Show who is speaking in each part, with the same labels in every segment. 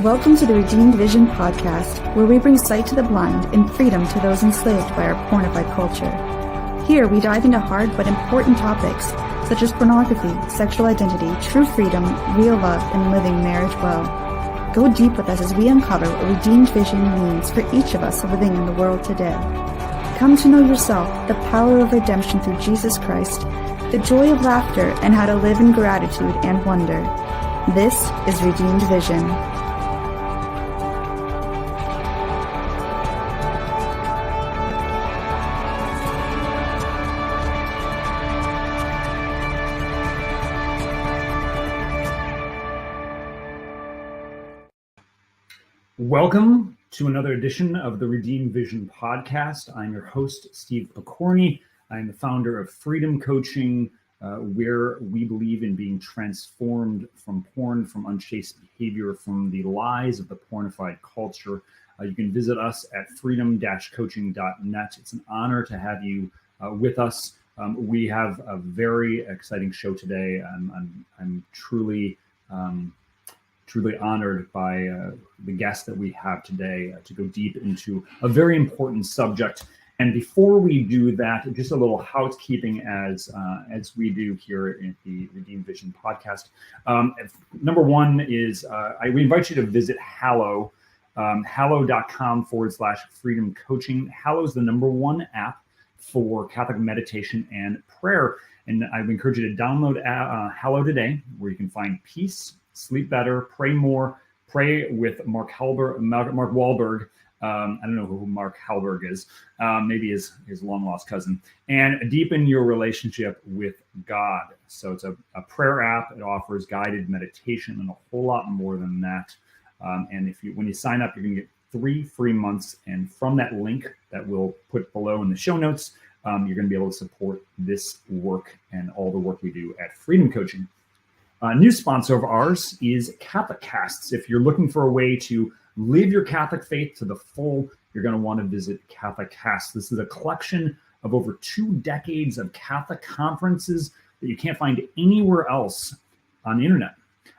Speaker 1: Welcome to the Redeemed Vision podcast, where we bring sight to the blind and freedom to those enslaved by our pornified culture. Here, we dive into hard but important topics such as pornography, sexual identity, true freedom, real love, and living marriage well. Go deep with us as we uncover what redeemed vision means for each of us living in the world today. Come to know yourself, the power of redemption through Jesus Christ, the joy of laughter, and how to live in gratitude and wonder. This is Redeemed Vision.
Speaker 2: Welcome to another edition of the Redeemed Vision podcast. I'm your host, Steve Pokorny. I'm the founder of Freedom Coaching, where we believe in being transformed from porn, from unchaste behavior, from the lies of the pornified culture. You can visit us at freedom-coaching.net. It's an honor to have you with us. We have a very exciting show today. I'm truly honored by the guest that we have today to go deep into a very important subject. And before we do that, just a little housekeeping as we do here in the Redeemed Vision podcast. Number one is we invite you to visit Hallow, hallow.com/freedom coaching. Hallow is the number one app for Catholic meditation and prayer. And I would encourage you to download Hallow today, where you can find peace, sleep better, pray more, pray with Mark Wahlberg. I don't know who Mark Wahlberg is, maybe his long lost cousin, and deepen your relationship with God. So it's a prayer app. It offers guided meditation and a whole lot more than that. And when you sign up, you're going to get 3 free months. And from that link that we'll put below in the show notes, you're going to be able to support this work and all the work we do at Freedom Coaching. A new sponsor of ours is Catholic Casts. If you're looking for a way to live your Catholic faith to the full, you're going to want to visit Catholic Casts. This is a collection of over 2 decades of Catholic conferences that you can't find anywhere else on the internet.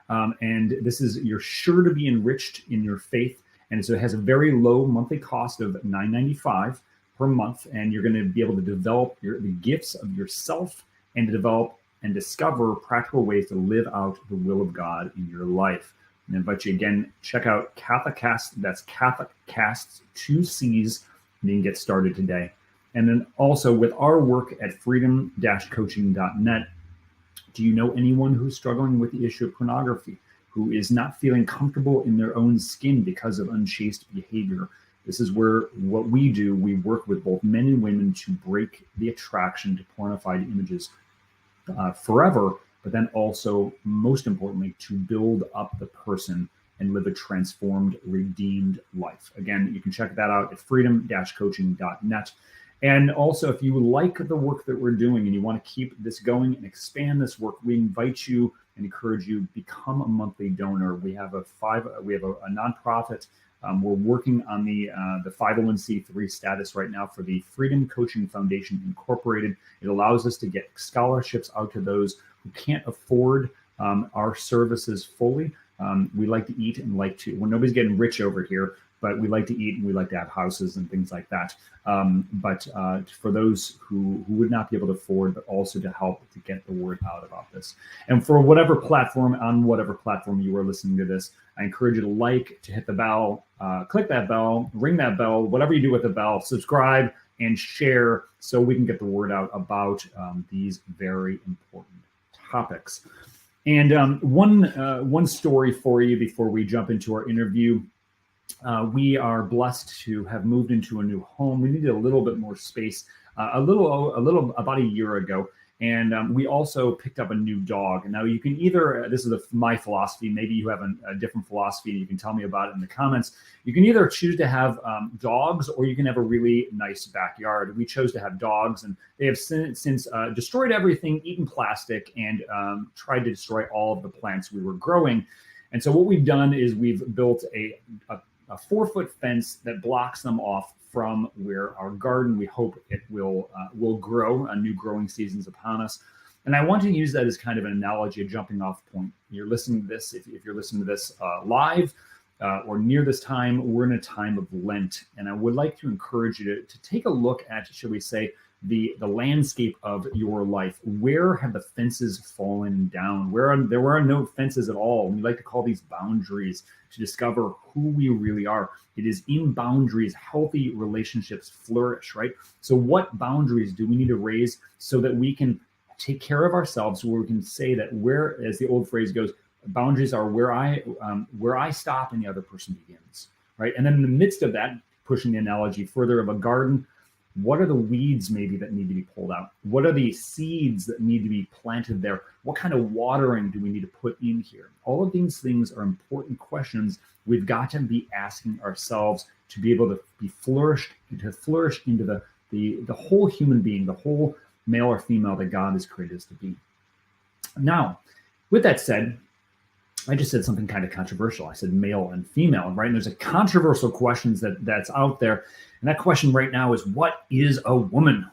Speaker 2: And you're sure to be enriched in your faith. And so it has a very low monthly cost of $9.95 per month. And you're going to be able to develop the gifts of yourself and to develop and discover practical ways to live out the will of God in your life. And I invite you again, check out Catholic Casts. That's Catholic Casts, 2 C's, and you can get started today. And then also with our work at freedom-coaching.net, do you know anyone who's struggling with the issue of pornography, who is not feeling comfortable in their own skin because of unchaste behavior? This is where what we do, we work with both men and women to break the attraction to pornified images forever, but then also, most importantly, to build up the person and live a transformed, redeemed life. Again, you can check that out at freedom-coaching.net. And also, if you like the work that we're doing and you want to keep this going and expand this work, we invite you and encourage you to become a monthly donor. We have a nonprofit. We're working on the 501c3 status right now for the Freedom Coaching Foundation Incorporated. It allows us to get scholarships out to those who can't afford our services fully. We like to eat and nobody's getting rich over here, but we like to eat and we like to have houses and things like that. But for those who would not be able to afford, but also to help to get the word out about this. And for whatever platform you are listening to this, I encourage you to hit the bell, click that bell, ring that bell, whatever you do with the bell, subscribe and share so we can get the word out about these very important topics. And one story for you before we jump into our interview. We are blessed to have moved into a new home. We needed a little bit more space, about a year ago. And we also picked up a new dog. Now you can either, this is my philosophy, maybe you have a different philosophy and you can tell me about it in the comments. You can either choose to have dogs or you can have a really nice backyard. We chose to have dogs, and they have since destroyed everything, eaten plastic, and tried to destroy all of the plants we were growing. And so what we've done is we've built a 4-foot fence that blocks them off from where our garden, we hope it will grow. A new growing season's upon us. And I want to use that as kind of an analogy, a jumping off point. You're listening to this, if you're listening to this live, or near this time, we're in a time of Lent. And I would like to encourage you to take a look at, shall we say, the landscape of your life. Where have the fences fallen down? There were no fences at all. We like to call these boundaries to discover who we really are. It is in boundaries healthy relationships flourish, right? So what boundaries do we need to raise so that we can take care of ourselves, where we can say that where, as the old phrase goes, boundaries are where I stop and the other person begins, right? And then in the midst of that, pushing the analogy further of a garden, what are the weeds maybe that need to be pulled out? What are the seeds that need to be planted there? What kind of watering do we need to put in here? All of these things are important questions we've got to be asking ourselves to be able to flourish into the whole human being, the whole male or female that God has created us to be. Now, with that said, I just said something kind of controversial. I said male and female, right? And there's a controversial question that's out there. And that question right now is, what is a woman,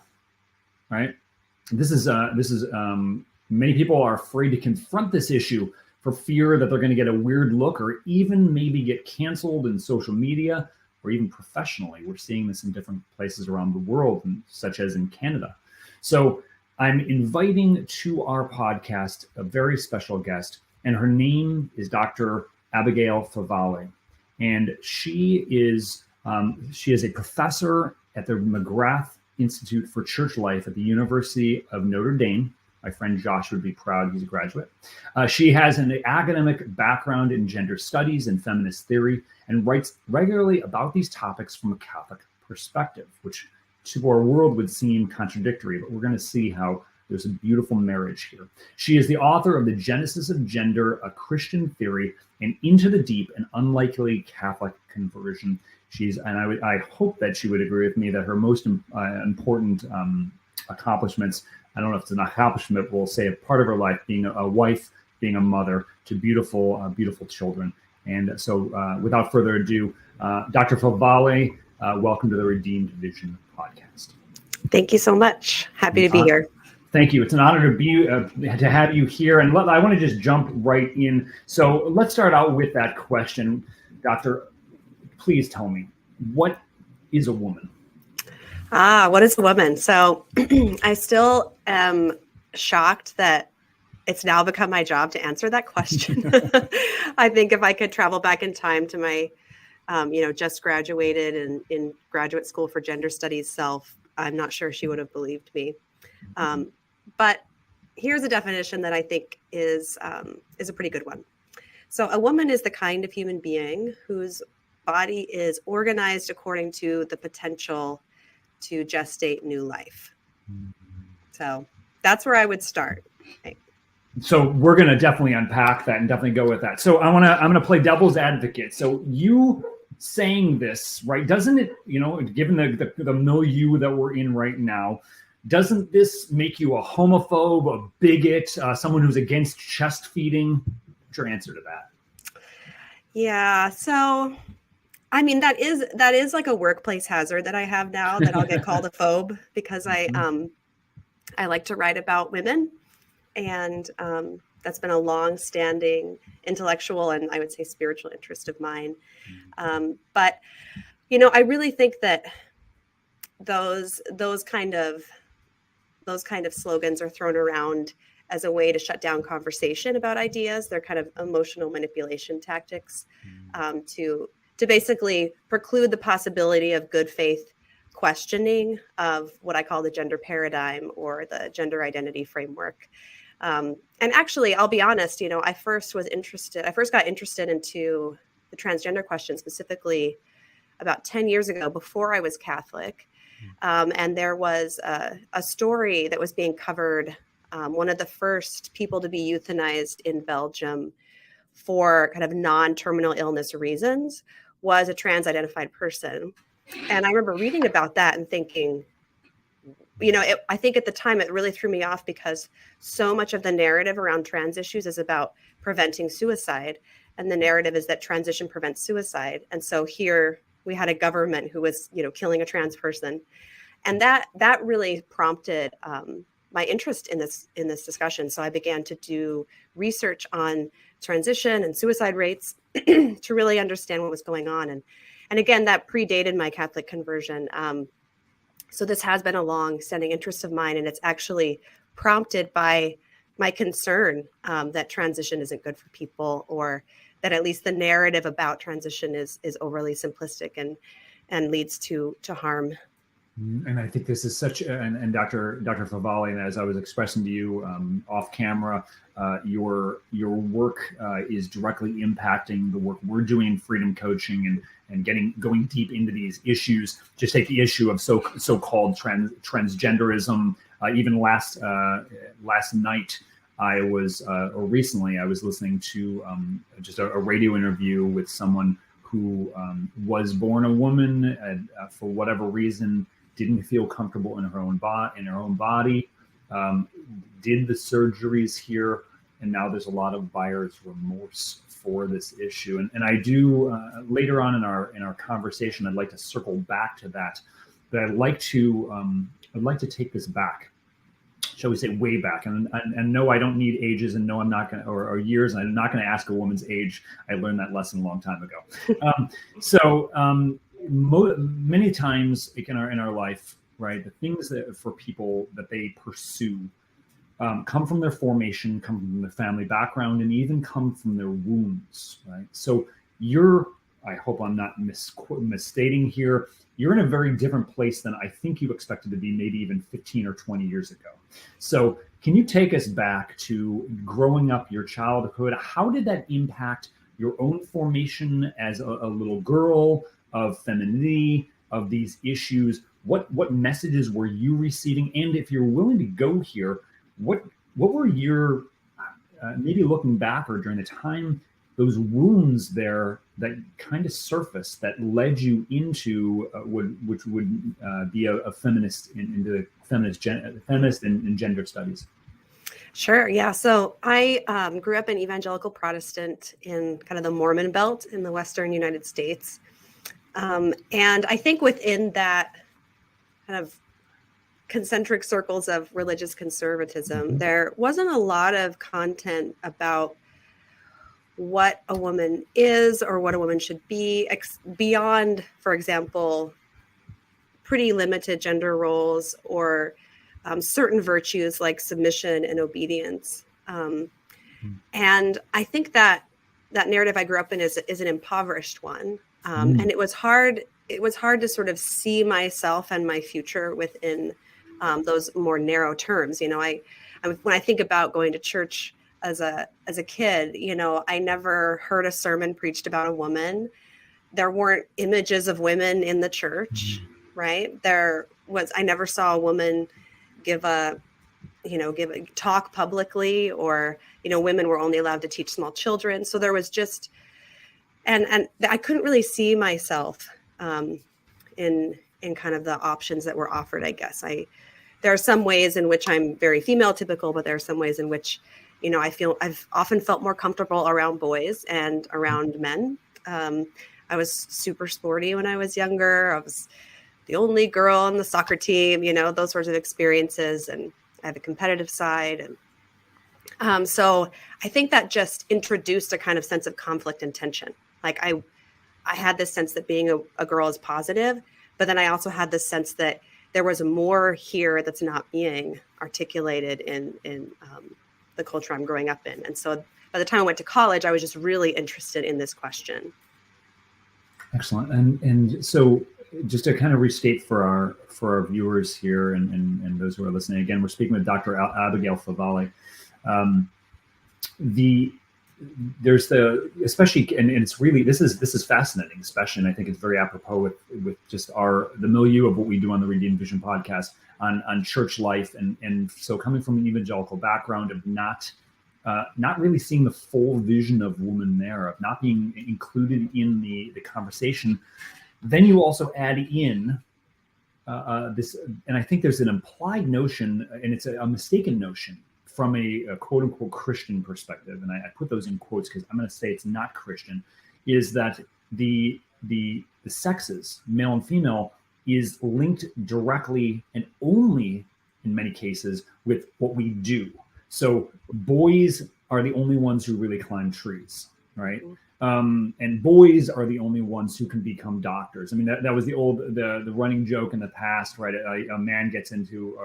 Speaker 2: right? This is many people are afraid to confront this issue for fear that they're going to get a weird look or even maybe get canceled in social media or even professionally. We're seeing this in different places around the world, such as in Canada. So I'm inviting to our podcast a very special guest, and her name is Dr. Abigail Favale. And she is a professor at the McGrath Institute for Church Life at the University of Notre Dame. My friend Josh would be proud. He's a graduate. She has an academic background in gender studies and feminist theory and writes regularly about these topics from a Catholic perspective, which to our world would seem contradictory, but we're going to see how there's a beautiful marriage here. She is the author of The Genesis of Gender, A Christian Theory, and Into the Deep, an Unlikely Catholic Conversion. I hope that she would agree with me that her most important accomplishments, I don't know if it's an accomplishment, but we'll say a part of her life, being a wife, being a mother to beautiful children. And so without further ado, Dr. Favale, welcome to the Redeemed Vision podcast.
Speaker 3: Thank you so much. Happy to be here.
Speaker 2: Thank you. It's an honor to have you here. And I want to just jump right in. So let's start out with that question. Doctor, please tell me, what is a woman?
Speaker 3: What is a woman? So I still am shocked that it's now become my job to answer that question. I think if I could travel back in time to my, just graduated and in graduate school for gender studies self, I'm not sure she would have believed me. But here's a definition that I think is a pretty good one. So a woman is the kind of human being whose body is organized according to the potential to gestate new life. So that's where I would start.
Speaker 2: So we're going to definitely unpack that and definitely go with that. So I'm going to play devil's advocate. So you saying this, right? Doesn't it, given the milieu that we're in right now, doesn't this make you a homophobe, a bigot, someone who's against chest feeding? What's your answer to that?
Speaker 3: Yeah. So, I mean, that is like a workplace hazard that I have now, that I'll get called a phobe because I like to write about women, and that's been a long-standing intellectual and I would say spiritual interest of mine. But I really think that those kind of slogans are thrown around as a way to shut down conversation about ideas. They're kind of emotional manipulation tactics to basically preclude the possibility of good faith questioning of what I call the gender paradigm or the gender identity framework. And actually, I'll be honest, I first got interested into the transgender question specifically about 10 years ago, before I was Catholic. And there was a story that was being covered. One of the first people to be euthanized in Belgium for kind of non-terminal illness reasons was a trans-identified person. And I remember reading about that and thinking, I think at the time it really threw me off because so much of the narrative around trans issues is about preventing suicide. And the narrative is that transition prevents suicide. And so here we had a government who was, killing a trans person. And that really prompted my interest in this discussion. So I began to do research on transition and suicide rates to really understand what was going on. And again, that predated my Catholic conversion. So this has been a long-standing interest of mine, and it's actually prompted by my concern that transition isn't good for people, or that at least the narrative about transition is overly simplistic and leads to harm.
Speaker 2: And I think this is such, and Dr. Favale, and as I was expressing to you off camera, your work is directly impacting the work we're doing in freedom coaching and going deep into these issues. Just take the issue of so-called transgenderism. Even last night, recently, I was listening to just a radio interview with someone who was born a woman and for whatever reason didn't feel comfortable in her own body, did the surgeries here, and now there's a lot of buyer's remorse for this issue. And I do later on in our conversation, I'd like to circle back to that, but I'd like to take this back, shall we say, way back. And no, I don't need ages, and no, I'm not going to, or years, and I'm not going to ask a woman's age. I learned that lesson a long time ago. Many times in our life, right, the things that for people that they pursue come from their formation, come from their family background, and even come from their wounds, right? So I hope I'm not misstating here, you're in a very different place than I think you expected to be maybe even 15 or 20 years ago. So can you take us back to growing up, your childhood? How did that impact your own formation as a little girl, of femininity, of these issues? What messages were you receiving? And if you're willing to go here, what were your, maybe looking back or during the time, those wounds there that kind of surfaced that led you into which would be a feminist into feminist and gender studies?
Speaker 3: Sure. Yeah. So I grew up an evangelical Protestant in kind of the Mormon belt in the Western United States. And I think within that kind of concentric circles of religious conservatism, there wasn't a lot of content about what a woman is or what a woman should be beyond, for example, pretty limited gender roles or certain virtues like submission and obedience. And I think that narrative I grew up in is an impoverished one. And it was hard to sort of see myself and my future within those more narrow terms. You know, when I think about going to church as a kid, you know, I never heard a sermon preached about a woman. There weren't images of women in the church, right? I never saw a woman give a talk publicly, or, you know, women were only allowed to teach small children. So there was just, and I couldn't really see myself in kind of the options that were offered, I guess. There are some ways in which I'm very female typical, but there are some ways in which, you know, I've often felt more comfortable around boys and around men. I was super sporty when I was younger. I was the only girl on the soccer team, you know, those sorts of experiences. And I have a competitive side. And so I think that just introduced a kind of sense of conflict and tension. Like I had this sense that being a girl is positive, but then I also had this sense that there was more here that's not being articulated in the culture I'm growing up in. And so by the time I went to college, I was just really interested in this question.
Speaker 2: Excellent. And so just to kind of restate for our viewers here and those who are listening, again, we're speaking with Dr. Abigail Favale. There's especially, and it's really, this is fascinating, especially, and I think it's very apropos with just the milieu of what we do on the Redeemed Vision podcast on church life. And so coming from an evangelical background of not really seeing the full vision of woman there, of not being included in the conversation, then you also add in this, and I think there's an implied notion, and it's a mistaken notion, from a quote unquote Christian perspective, and I put those in quotes because I'm going to say it's not Christian, is that the sexes, male and female, is linked directly and only in many cases with what we do. So boys are the only ones who really climb trees, right? And boys are the only ones who can become doctors. I mean, that was the running joke in the past, right? A man gets into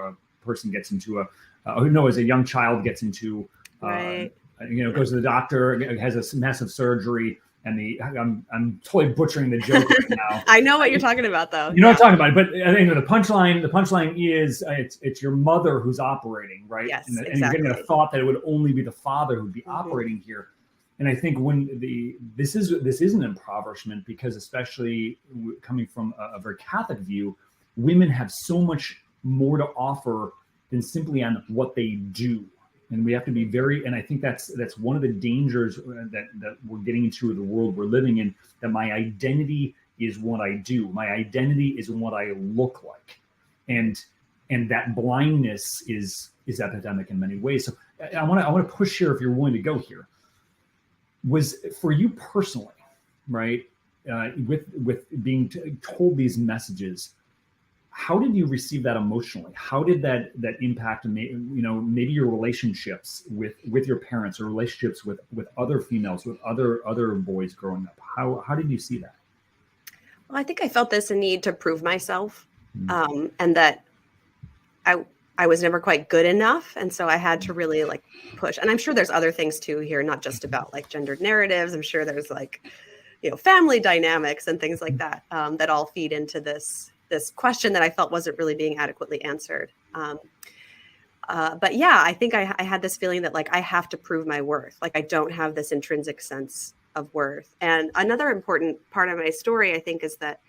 Speaker 2: as a young child gets into,
Speaker 3: Right.
Speaker 2: Goes to the doctor, has a massive surgery, and I'm totally butchering the joke right now.
Speaker 3: I know what you're talking about, though.
Speaker 2: You know what I'm talking about, but the punchline is it's your mother who's operating, right?
Speaker 3: Yes,
Speaker 2: and
Speaker 3: exactly.
Speaker 2: you're getting a thought that it would only be the father who'd be operating here. And I think this is an impoverishment, because especially coming from a very Catholic view, women have so much more to offer than simply on what they do. And we have to be and I think that's one of the dangers that we're getting into the world we're living in, that my identity is what I do. My identity is what I look like. And that blindness is epidemic in many ways. So I want to push here, if you're willing to go here. Was for you personally, right? With being told these messages, how did you receive that emotionally? How did that impact, maybe your relationships with your parents, or relationships with other females, with other boys growing up? How did you see that?
Speaker 3: Well, I think I felt this need to prove myself, and that I was never quite good enough, and so I had to really push. And I'm sure there's other things too here, not just about gendered narratives. I'm sure there's family dynamics and things like that that all feed into this question that I felt wasn't really being adequately answered. But yeah, I think I had this feeling that I have to prove my worth. I don't have this intrinsic sense of worth. And another important part of my story, I think, is that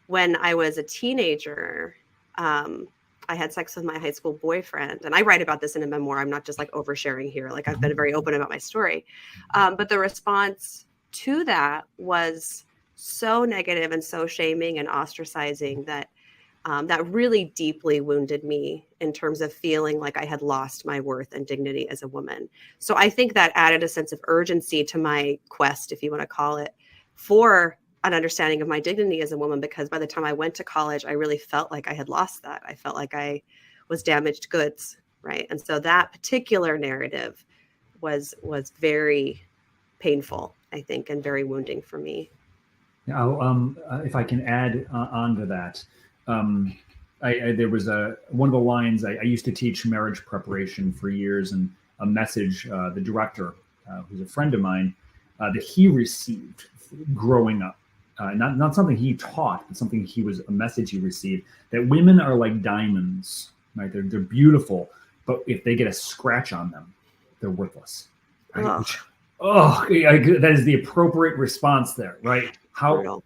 Speaker 3: when I was a teenager, I had sex with my high school boyfriend. And I write about this in a memoir. I'm not just oversharing here. I've been very open about my story. But the response to that was so negative and so shaming and ostracizing that that really deeply wounded me in terms of feeling like I had lost my worth and dignity as a woman. So I think that added a sense of urgency to my quest, if you want to call it, for an understanding of my dignity as a woman, because by the time I went to college, I really felt like I had lost that. I felt like I was damaged goods, right? And so that particular narrative was very painful, I think, and very wounding for me.
Speaker 2: If I can add on to that, there was one of the lines. I used to teach marriage preparation for years, and a message the director, who's a friend of mine, that he received growing up, not something he taught, but a message he received, that women are like diamonds, right? They're beautiful, but if they get a scratch on them, they're worthless. Right? That is the appropriate response there, right? How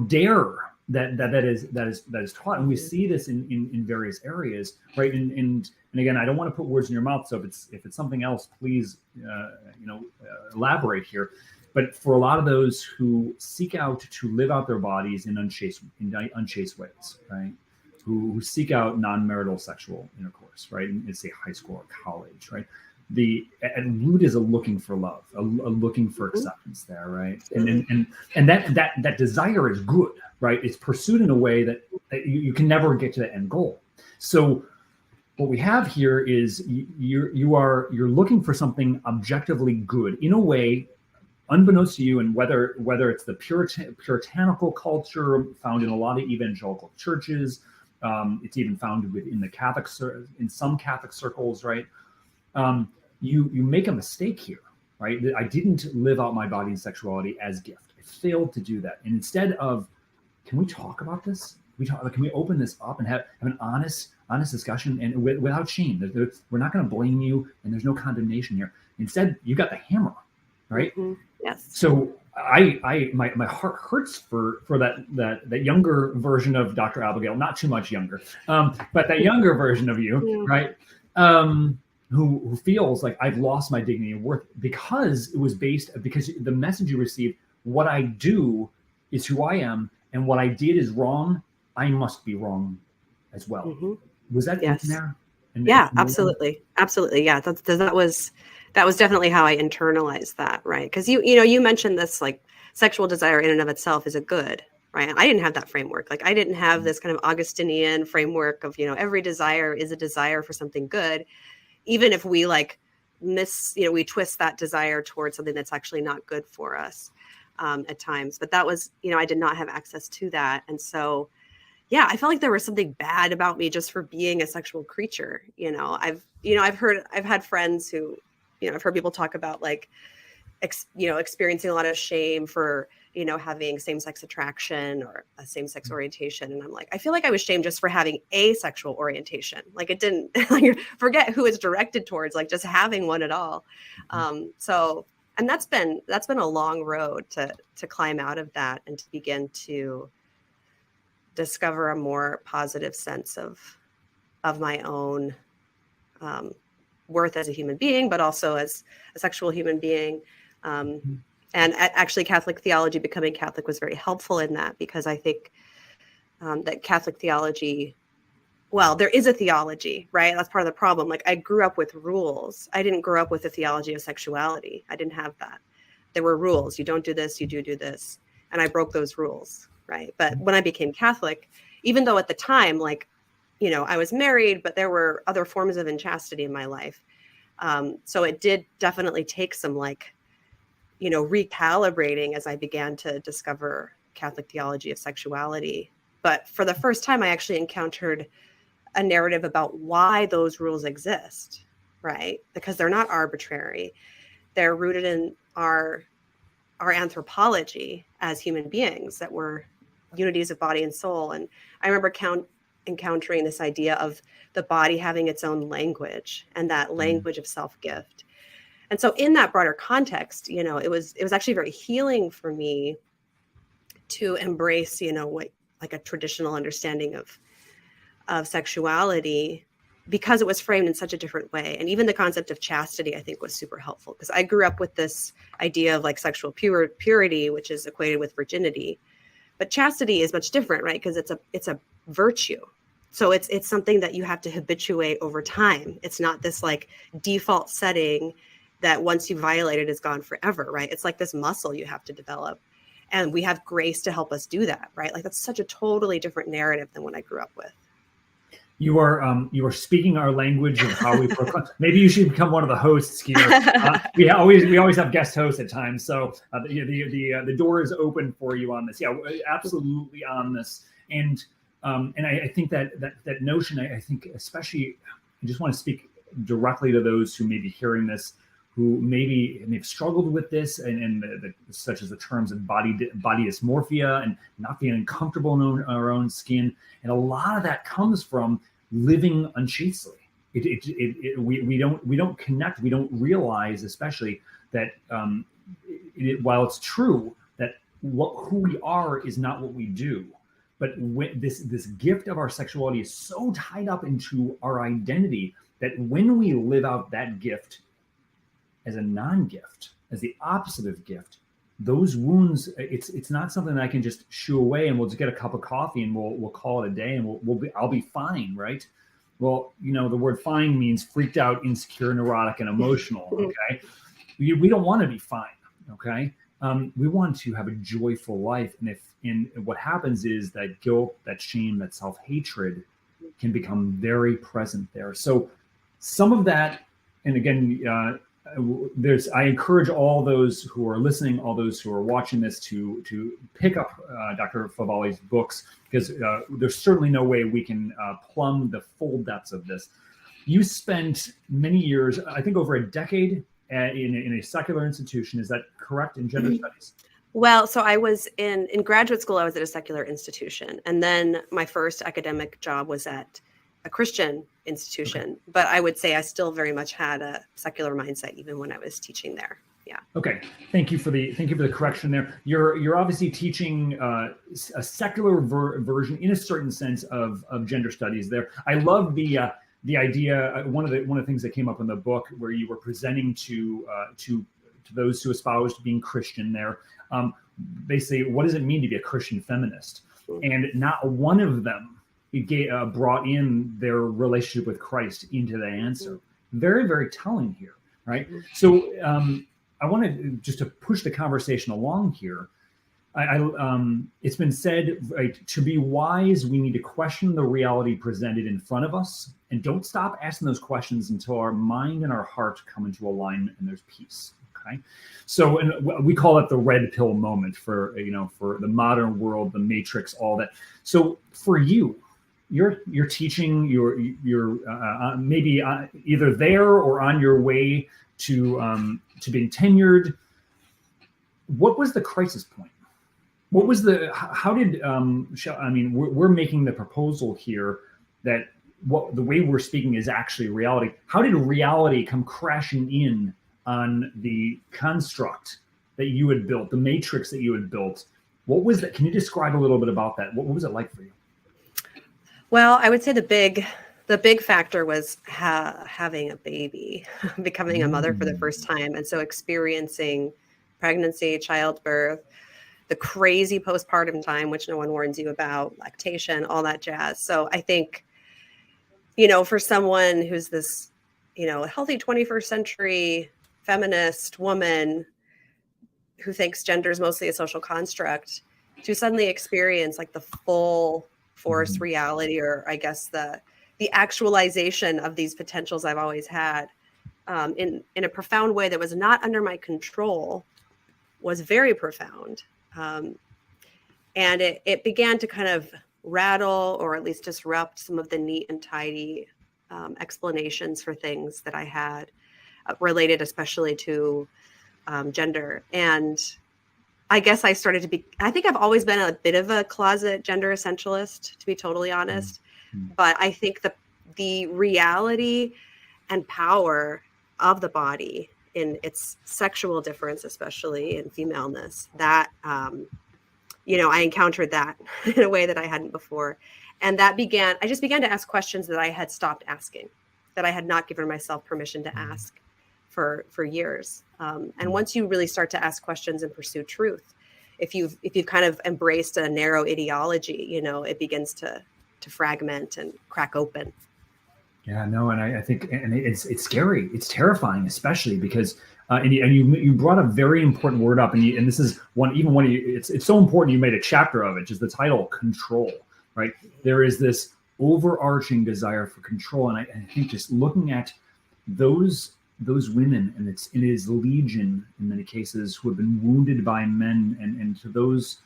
Speaker 2: dare that is taught, and we see this in various areas, right? And again, I don't want to put words in your mouth, so if it's something else, please elaborate here. But for a lot of those who seek out to live out their bodies in unchaste ways, right? Who seek out non-marital sexual intercourse, right? In say high school or college, right? At root is a looking for love, a looking for acceptance there, right? And that desire is good, right? It's pursued in a way that you can never get to the end goal. So what we have here is you're looking for something objectively good in a way, unbeknownst to you, and whether it's the puritanical culture found in a lot of evangelical churches, it's even found within in some Catholic circles, right? You make a mistake here, right? I didn't live out my body and sexuality as gift. I failed to do that. And instead of, can we talk about this? Can we open this up and have an honest discussion, and without shame? We're not going to blame you, and there's no condemnation here. Instead, you got the hammer, right?
Speaker 3: Mm-hmm. Yes. So
Speaker 2: my heart hurts for that younger version of Dr. Abigail, not too much younger, but that younger version of you, right? Who feels like I've lost my dignity and worth because the message you received, what I do is who I am, and what I did is wrong. I must be wrong as well. Mm-hmm. Was that in there?
Speaker 3: Absolutely. Yeah. That was definitely how I internalized that. Right. Cause you mentioned this, sexual desire in and of itself is a good, right? I didn't have that framework. I didn't have this kind of Augustinian framework of, every desire is a desire for something good. Even if we we twist that desire towards something that's actually not good for us at times. But that was, I did not have access to that. And so, yeah, I felt like there was something bad about me just for being a sexual I've had friends who, I've heard people talk about like, experiencing a lot of shame for, having same-sex attraction or a same-sex orientation. And I'm like, I feel like I was shamed just for having a sexual orientation. Like it didn't, like, forget who it's directed towards, like just having one at all. And that's been a long road to climb out of that and to begin to discover a more positive sense of my own worth as a human being, but also as a sexual human being. And actually Catholic theology, becoming Catholic, was very helpful in that, because I think that Catholic theology, well, there is a theology, right? That's part of the problem. Like I grew up with rules. I didn't grow up with a theology of sexuality. I didn't have that. There were rules. You don't do this, you do this. And I broke those rules, right? But when I became Catholic, even though at the time, like, I was married, but there were other forms of inchastity in my life. So it did definitely take some recalibrating as I began to discover Catholic theology of sexuality. But for the first time, I actually encountered a narrative about why those rules exist, right? Because they're not arbitrary. They're rooted in our anthropology as human beings, that we're unities of body and soul. And I remember encountering this idea of the body having its own language, and that language of self-gift. And so in that broader context, it was actually very healing for me to embrace, what like a traditional understanding of sexuality, because it was framed in such a different way. And even the concept of chastity, I think, was super helpful, because I grew up with this idea of like sexual purity, which is equated with virginity. But chastity is much different, right? Because it's a virtue. So it's something that you have to habituate over time. It's not this like default setting that once you violate it is gone forever, right? It's like this muscle you have to develop. And we have grace to help us do that, right? Like that's such a totally different narrative than what I grew up with.
Speaker 2: You are speaking our language of how we proclaim. Maybe you should become one of the hosts here. We always have guest hosts at times, so the door is open for you on this. Yeah, absolutely on this. And I think that notion. I think especially, I just want to speak directly to those who may be hearing this, who maybe have struggled with this, and such as the terms of body dysmorphia and not feeling comfortable in our own skin. And a lot of that comes from living unchastely. We don't connect. We don't realize, especially that while it's true that who we are is not what we do, but this gift of our sexuality is so tied up into our identity that when we live out that gift as a non-gift, as the opposite of gift, those wounds, it's not something that I can just shoo away and we'll just get a cup of coffee and we'll call it a day and I'll be fine, right? Well, the word fine means freaked out, insecure, neurotic, and emotional. Okay, we don't want to be fine. Okay, we want to have a joyful life, and what happens is that guilt, that shame, that self-hatred can become very present there. So some of that, and again, I encourage all those who are listening, all those who are watching this to pick up Dr. Favale's books, because there's certainly no way we can plumb the full depths of this. You spent many years, I think over a decade, in a secular institution. Is that correct, in gender studies?
Speaker 3: Well, so I was in graduate school, I was at a secular institution. And then my first academic job was at a Christian institution. Okay. But I would say I still very much had a secular mindset even when I was teaching there. Yeah.
Speaker 2: Okay. Thank you for the correction there. You're obviously teaching a secular version in a certain sense of gender studies there. I love the idea. One of the things that came up in the book where you were presenting to those who espoused being Christian there. Basically, what does it mean to be a Christian feminist? And not one of them brought in their relationship with Christ into the answer. Very, very telling here, right? So I wanted just to push the conversation along here. It's been said, right, to be wise, we need to question the reality presented in front of us, and don't stop asking those questions until our mind and our heart come into alignment and there's peace. Okay, so and we call it the red pill moment for for the modern world, the matrix, all that. So for you, you're teaching, you're maybe either there or on your way to being tenured. What was the crisis point? What was how did, we're making the proposal here that the way we're speaking is actually reality. How did reality come crashing in on the construct that you had built, the matrix that you had built? What was that? Can you describe a little bit about that? What was it like for you?
Speaker 3: Well, I would say the big factor was having a baby, becoming a mother for the first time. And so experiencing pregnancy, childbirth, the crazy postpartum time, which no one warns you about, lactation, all that jazz. So I think, for someone who's this, healthy 21st century feminist woman who thinks gender is mostly a social construct, to suddenly experience like the full force reality, or I guess the actualization of these potentials I've always had in a profound way that was not under my control, was very profound. And it began to kind of rattle, or at least disrupt, some of the neat and tidy explanations for things that I had related especially to gender. And I guess I think I've always been a bit of a closet gender essentialist, to be totally honest. But I think the reality and power of the body in its sexual difference, especially in femaleness, that, I encountered that in a way that I hadn't before. And I just began to ask questions that I had stopped asking, that I had not given myself permission to ask for years. And once you really start to ask questions and pursue truth, if you've kind of embraced a narrow ideology, it begins to fragment and crack open.
Speaker 2: Yeah, no, and I think, and it's scary, it's terrifying, especially because, and you brought a very important word up, and this is one of you. It's so important you made a chapter of it, just the title, control. Right, there is this overarching desire for control, and I think just looking at those women, and it is legion in many cases, who have been wounded by men, and to those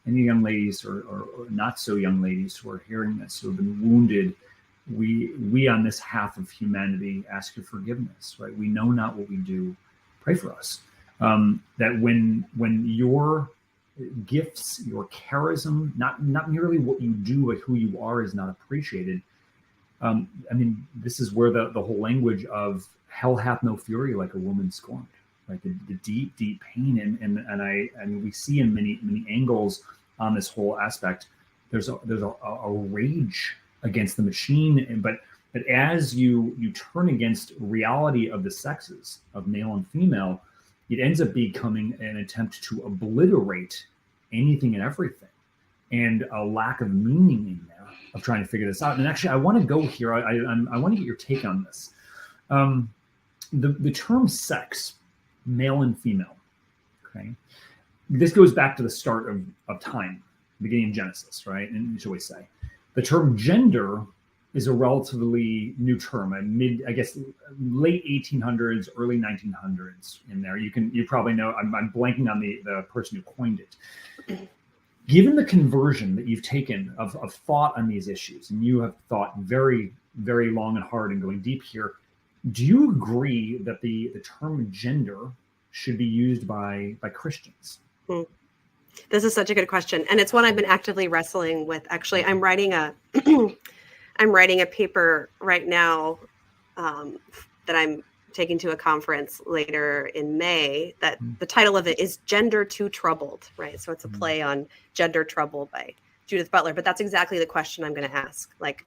Speaker 2: any young ladies or not so young ladies who are hearing this, who have been wounded. We on this half of humanity ask your forgiveness, right? We know not what we do. Pray for us. That when your gifts, your charism, not merely what you do, but who you are, is not appreciated. This is where the whole language of hell hath no fury like a woman scorned, right? The deep, deep pain, and we see in many angles on this whole aspect. There's a rage against the machine, but as you turn against reality of the sexes, of male and female, it ends up becoming an attempt to obliterate anything and everything, and a lack of meaning in there of trying to figure this out. And actually, I want to go here. I want to get your take on this. The term sex, male and female. Okay, this goes back to the start of time, beginning of Genesis, right? And you should always say the term gender is a relatively new term, late 1800s, early 1900s in there. You probably know, I'm blanking on the person who coined it. Given the conversion that you've taken of thought on these issues, and you have thought very, very long and hard and going deep here, do you agree that the term gender should be used by Christians?
Speaker 3: This is such a good question. And it's one I've been actively wrestling with. Actually, I'm writing a paper right now that I'm taking to a conference later in May, that the title of it is Gender Too Troubled, right? So it's a play on Gender Trouble by Judith Butler. But that's exactly the question I'm going to ask. Like,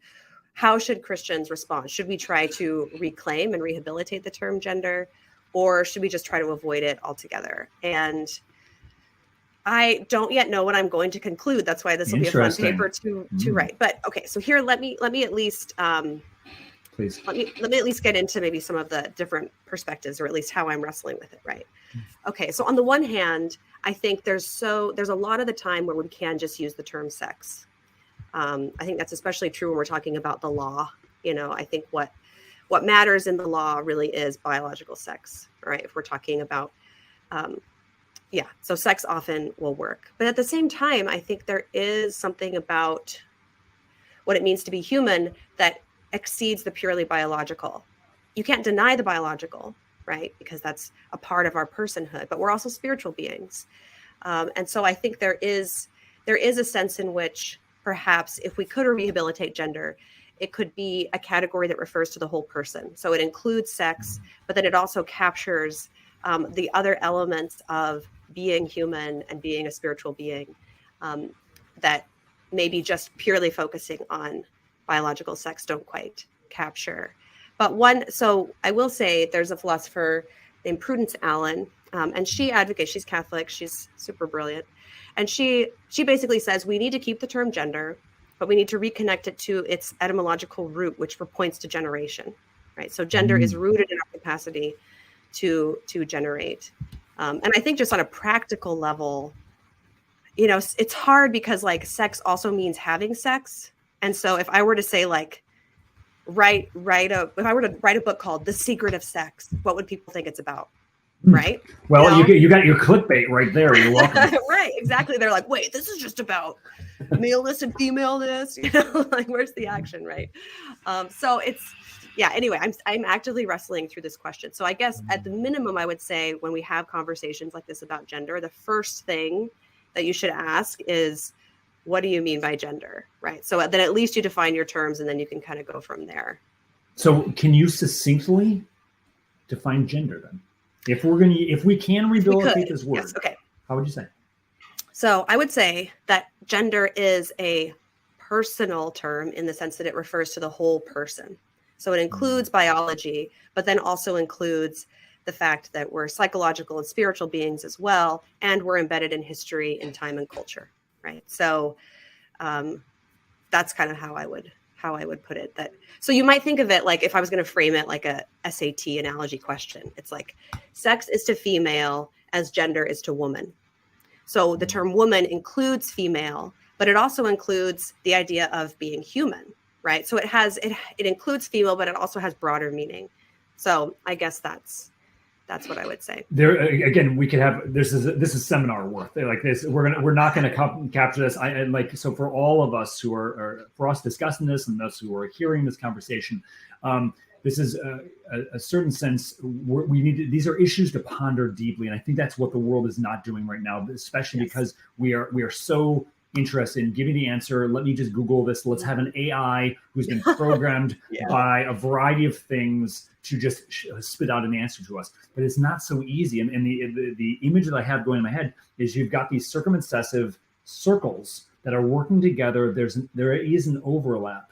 Speaker 3: how should Christians respond? Should we try to reclaim and rehabilitate the term gender, or should we just try to avoid it altogether? And I don't yet know what I'm going to conclude. That's why this will be a fun paper to write. But okay, so here, let me at least
Speaker 2: please.
Speaker 3: Let me at least get into maybe some of the different perspectives, or at least how I'm wrestling with it, right? Okay, so on the one hand, I think there's a lot of the time where we can just use the term sex. I think that's especially true when we're talking about the law. I think what matters in the law really is biological sex, right? If we're talking about, so sex often will work. But at the same time, I think there is something about what it means to be human that exceeds the purely biological. You can't deny the biological, right? Because that's a part of our personhood, but we're also spiritual beings. And so I think there is a sense in which perhaps if we could rehabilitate gender, it could be a category that refers to the whole person. So it includes sex, but then it also captures the other elements of being human and being a spiritual being that maybe just purely focusing on biological sex don't quite capture. So I will say there's a philosopher named Prudence Allen, and she advocates, she's Catholic, she's super brilliant. And she basically says we need to keep the term gender, but we need to reconnect it to its etymological root, which points to generation, right? So gender is rooted in our capacity to generate. And I think just on a practical level, it's hard because like sex also means having sex. And so if I were to say like, if I were to write a book called The Secret of Sex, what would people think it's about? Right?
Speaker 2: Well, you got your clickbait right there. You're welcome.
Speaker 3: Right, exactly. They're like, wait, this is just about maleness and femaleness. Like where's the action, right? So it's, anyway, I'm actively wrestling through this question. So I guess at the minimum, I would say when we have conversations like this about gender, the first thing that you should ask is, what do you mean by gender, right? So then at least you define your terms and then you can kind of go from there.
Speaker 2: So can you succinctly define gender then? If we can rehabilitate this word,
Speaker 3: yes, okay.
Speaker 2: How would you say?
Speaker 3: So I would say that gender is a personal term in the sense that it refers to the whole person. So it includes biology, but then also includes the fact that we're psychological and spiritual beings as well, and we're embedded in history and time and culture, right? So that's kind of how I would put it. So you might think of it like, if I was going to frame it like a SAT analogy question, it's like sex is to female as gender is to woman. So the term woman includes female, but it also includes the idea of being human, right? So it includes female, but it also has broader meaning. So I guess that's what I would say.
Speaker 2: There again, we could have this is seminar worth like this. We're not going to capture this. So for all of us who are for us discussing this and those who are hearing this conversation, this is a certain sense we need. These are issues to ponder deeply, and I think that's what the world is not doing right now, especially because we are so interested in giving the answer. Let me just Google this. Let's have an AI who's been programmed by a variety of things to just spit out an answer to us. But it's not so easy. And the image that I have going in my head is you've got these circumsessive circles that are working together. There is an overlap.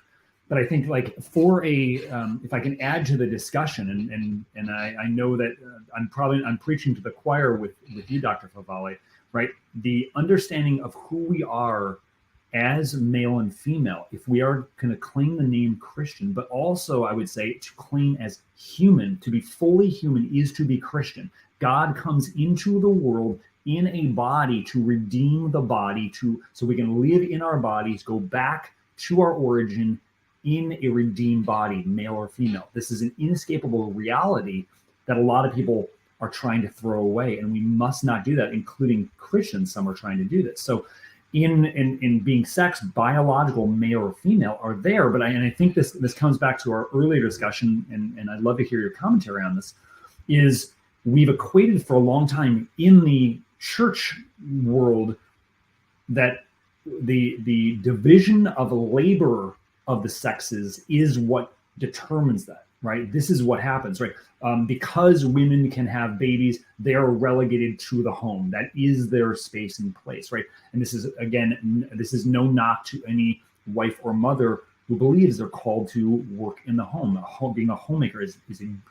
Speaker 2: But I think like if I can add to the discussion, and I know that I'm preaching to the choir with you, Dr. Favale, right? The understanding of who we are as male and female, if we are going to claim the name Christian, but also I would say to claim as human, to be fully human is to be Christian. God comes into the world in a body to redeem the body, so we can live in our bodies, go back to our origin in a redeemed body, male or female. This is an inescapable reality that a lot of people are trying to throw away, and we must not do that, including Christians. Some are trying to do this. So in being sex, biological male or female are there, but I think this comes back to our earlier discussion, and I'd love to hear your commentary on this, is we've equated for a long time in the church world that the division of labor of the sexes is what determines that, right? This is what happens, right? Because women can have babies, they're relegated to the home. That is their space and place, right? And this is no knock to any wife or mother who believes they're called to work in the home. Being a homemaker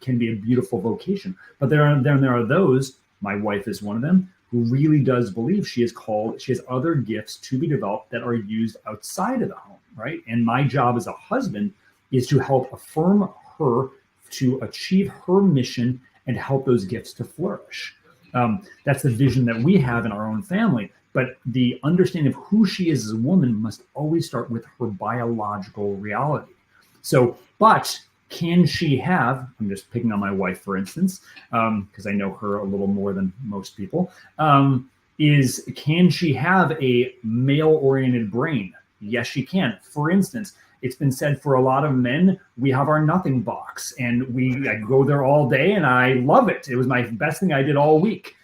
Speaker 2: can be a beautiful vocation. But there are those, my wife is one of them, who really does believe she has other gifts to be developed that are used outside of the home, right? And my job as a husband is to help affirm her to achieve her mission and help those gifts to flourish. That's the vision that we have in our own family. But the understanding of who she is as a woman must always start with her biological reality. So, but can she have, I'm just picking on my wife, for instance, because I know her a little more than most people, can she have a male-oriented brain? Yes, she can. For instance, it's been said for a lot of men, we have our nothing box, and I go there all day, and I love it. It was my best thing I did all week.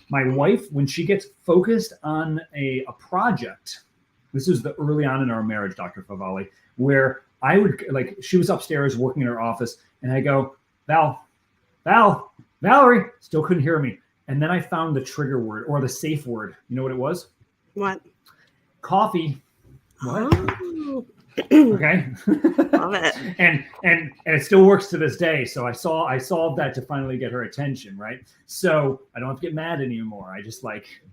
Speaker 2: My wife, when she gets focused on a project, this is the early on in our marriage, Dr. Favale, where I would, she was upstairs working in her office, and I go, Valerie, still couldn't hear me. And then I found the trigger word or the safe word. You know what it was?
Speaker 3: What?
Speaker 2: Coffee. What?
Speaker 3: Oh.
Speaker 2: Okay.
Speaker 3: Love it.
Speaker 2: and it still works to this day. So I solved that to finally get her attention, right? So I don't have to get mad anymore. I just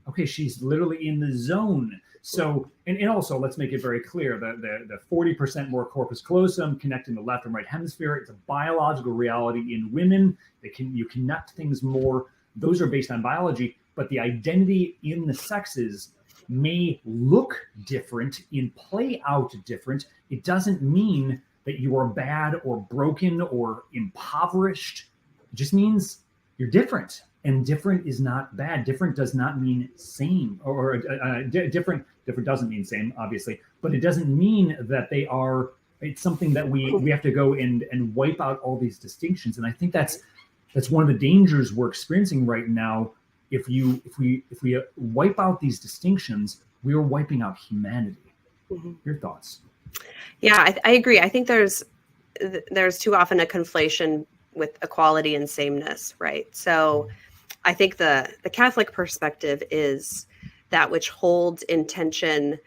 Speaker 2: okay, she's literally in the zone. So, and also let's make it very clear that the 40% more corpus callosum connecting the left and right hemisphere, it's a biological reality in women. You connect things more. Those are based on biology, but the identity in the sexes may look different and play out different. It doesn't mean that you are bad or broken or impoverished. It just means you're different, and different is not bad. Different does not mean same, or different doesn't mean same, obviously, but it doesn't mean that they are. It's something that we have to go and wipe out all these distinctions, and I think that's one of the dangers we're experiencing right now. If we wipe out these distinctions, we are wiping out humanity. Mm-hmm. Your thoughts?
Speaker 3: Yeah, I agree. I think there's too often a conflation with equality and sameness, right? So I think the Catholic perspective is that which holds in tension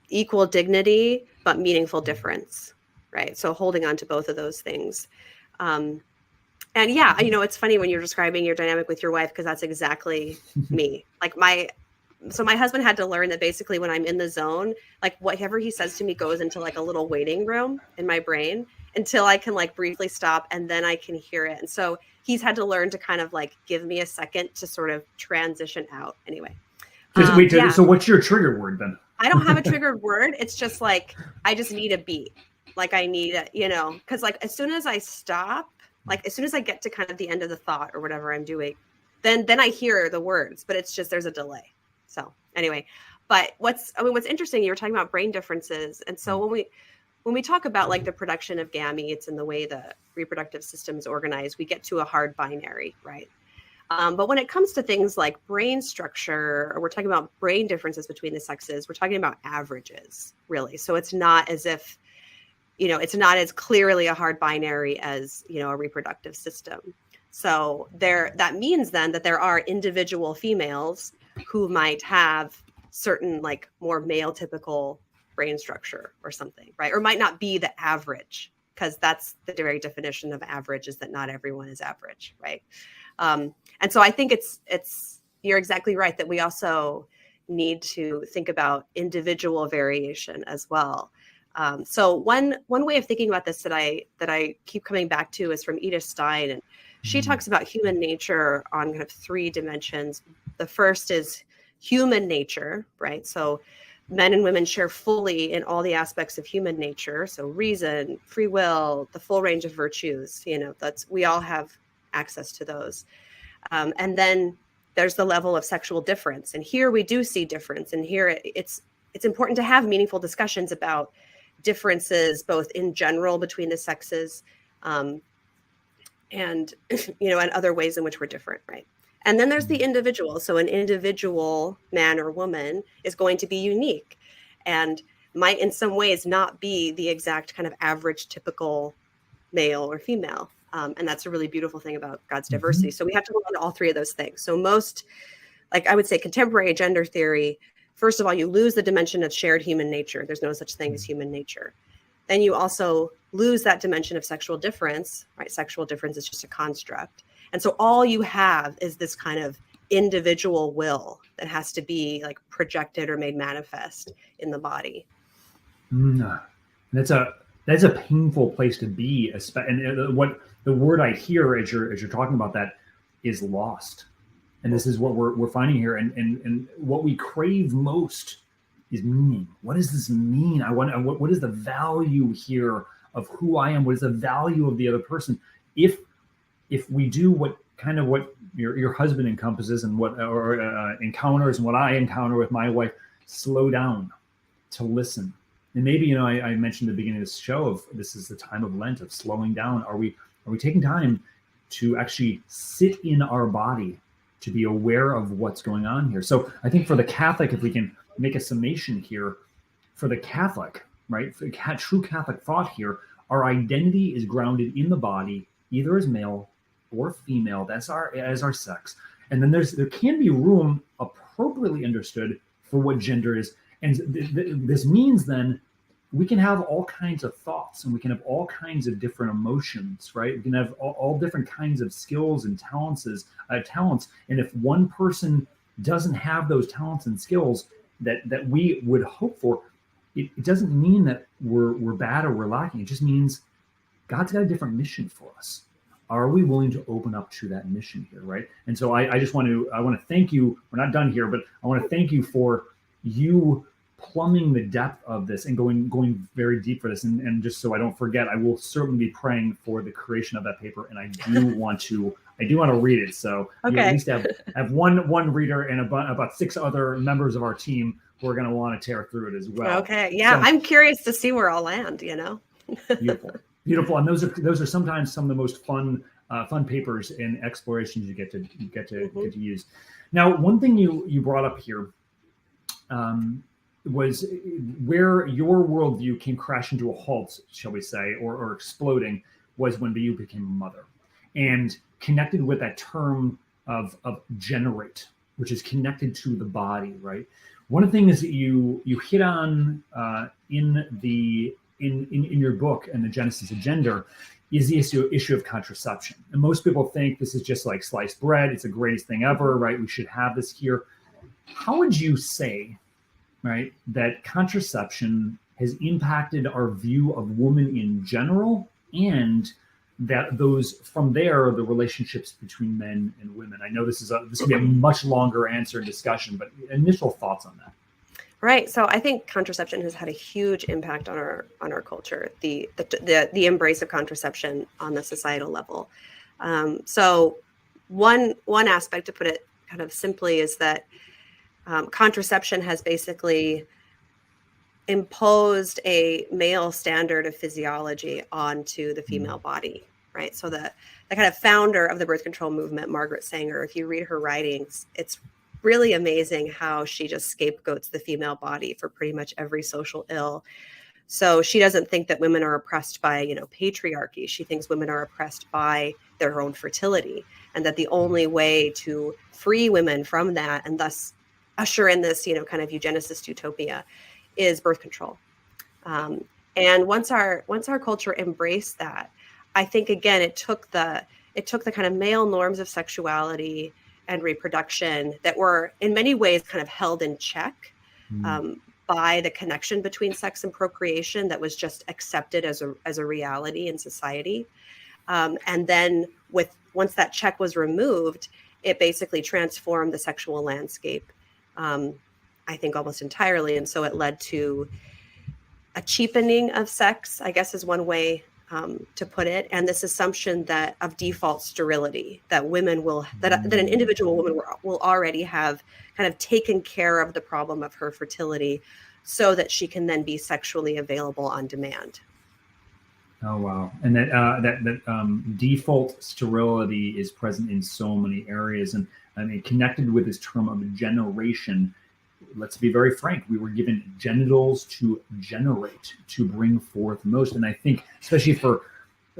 Speaker 3: equal dignity, but meaningful difference, right? So holding on to both of those things. And yeah, it's funny when you're describing your dynamic with your wife, because that's exactly me. So my husband had to learn that basically when I'm in the zone, whatever he says to me goes into a little waiting room in my brain until I can briefly stop, and then I can hear it. And so he's had to learn to kind of give me a second to sort of transition out. Anyway.
Speaker 2: So what's your trigger word then?
Speaker 3: I don't have a triggered word. It's just I just need a beat. I need because as soon as I stop, as soon as I get to kind of the end of the thought or whatever I'm doing, then I hear the words, but it's just, there's a delay. So anyway, but what's interesting, you were talking about brain differences. And so when we talk about the production of gametes and the way the reproductive system is organized, we get to a hard binary, right? But when it comes to things like brain structure, or we're talking about brain differences between the sexes, we're talking about averages, really. So it's not as if, it's not as clearly a hard binary as, a reproductive system. So that means then that there are individual females who might have certain more male typical brain structure or something, right? Or might not be the average, because that's the very definition of average, is that not everyone is average, right? And so I think you're exactly right that we also need to think about individual variation as well. So one way of thinking about this that I keep coming back to is from Edith Stein, and she talks about human nature on kind of 3 dimensions. The first is human nature, right? So men and women share fully in all the aspects of human nature. So reason, free will, the full range of virtues, we all have access to those. And then there's the level of sexual difference. And here we do see difference. And here it's important to have meaningful discussions about differences, both in general between the sexes, and other ways in which we're different, right? And then there's the individual. So an individual man or woman is going to be unique and might in some ways not be the exact kind of average typical male or female. And that's a really beautiful thing about God's diversity. So we have to look at all 3 of those things. So most, I would say, contemporary gender theory, first of all, you lose the dimension of shared human nature. There's no such thing as human nature. Then you also lose that dimension of sexual difference, right? Sexual difference is just a construct. And so all you have is this kind of individual will that has to be projected or made manifest in the body.
Speaker 2: That's that's a painful place to be. And what the word I hear as you're talking about that is lost. And this is what we're finding here. And what we crave most is meaning. What does this mean? What is the value here of who I am? What is the value of the other person? If we do what your husband encompasses and what encounters and what I encounter with my wife, slow down to listen. And maybe, I mentioned at the beginning of this show of this is the time of Lent, of slowing down. Are we taking time to actually sit in our body, to be aware of what's going on here? So I think for the Catholic, if we can make a summation here, for the Catholic, right, for true Catholic thought here, our identity is grounded in the body, either as male or female, as our sex. And then there can be room, appropriately understood, for what gender is. And this means then we can have all kinds of thoughts, and we can have all kinds of different emotions, right? We can have all different kinds of skills and talents. And if one person doesn't have those talents and skills that we would hope for, it doesn't mean that we're bad or we're lacking. It just means God's got a different mission for us. Are we willing to open up to that mission here, right? And so I want to thank you. We're not done here, but I want to thank you for you plumbing the depth of this and going very deep for this. And just so I don't forget, I will certainly be praying for the creation of that paper, and I do want to read it. So you at least have one reader and about 6 other members of our team who are going to want to tear through it as well.
Speaker 3: Okay, yeah, so, I'm curious to see where I'll land.
Speaker 2: Beautiful, and those are sometimes some of the most fun papers and explorations you get to use. Now, one thing you brought up here was where your worldview came crashing to a halt, shall we say, or exploding, was when you became a mother, and connected with that term of generate, which is connected to the body, right? One of the things that you hit on in your book and the Genesis of Gender is the issue of contraception. And most people think this is just like sliced bread. It's the greatest thing ever, right? We should have this here. How would you say, right, that contraception has impacted our view of women in general, and that those from there, the relationships between men and women? I know this could be a much longer answer and discussion, but initial thoughts on that.
Speaker 3: Right. So I think contraception has had a huge impact on our culture, the embrace of contraception on the societal level. So one aspect, to put it kind of simply, is that contraception has basically imposed a male standard of physiology onto the female body, right? So the kind of founder of the birth control movement, Margaret Sanger, if you read her writings, it's really amazing how she just scapegoats the female body for pretty much every social ill. So she doesn't think that women are oppressed by, patriarchy. She thinks women are oppressed by their own fertility, and that the only way to free women from that, and thus usher in this, kind of eugenicist utopia, is birth control. And once our culture embraced that, I think, again, it took the kind of male norms of sexuality and reproduction that were in many ways kind of held in check by the connection between sex and procreation that was just accepted as a reality in society. And then once that check was removed, it basically transformed the sexual landscape, I think, almost entirely. And so it led to a cheapening of sex, I guess, is one way to put it, and this assumption that of default sterility, that women that an individual woman will already have kind of taken care of the problem of her fertility, so that she can then be sexually available on demand.
Speaker 2: Oh wow! And that default sterility is present in so many areas, and I mean, connected with this term of generation. Let's be very frank, we were given genitals to generate, to bring forth most. And I think, especially for,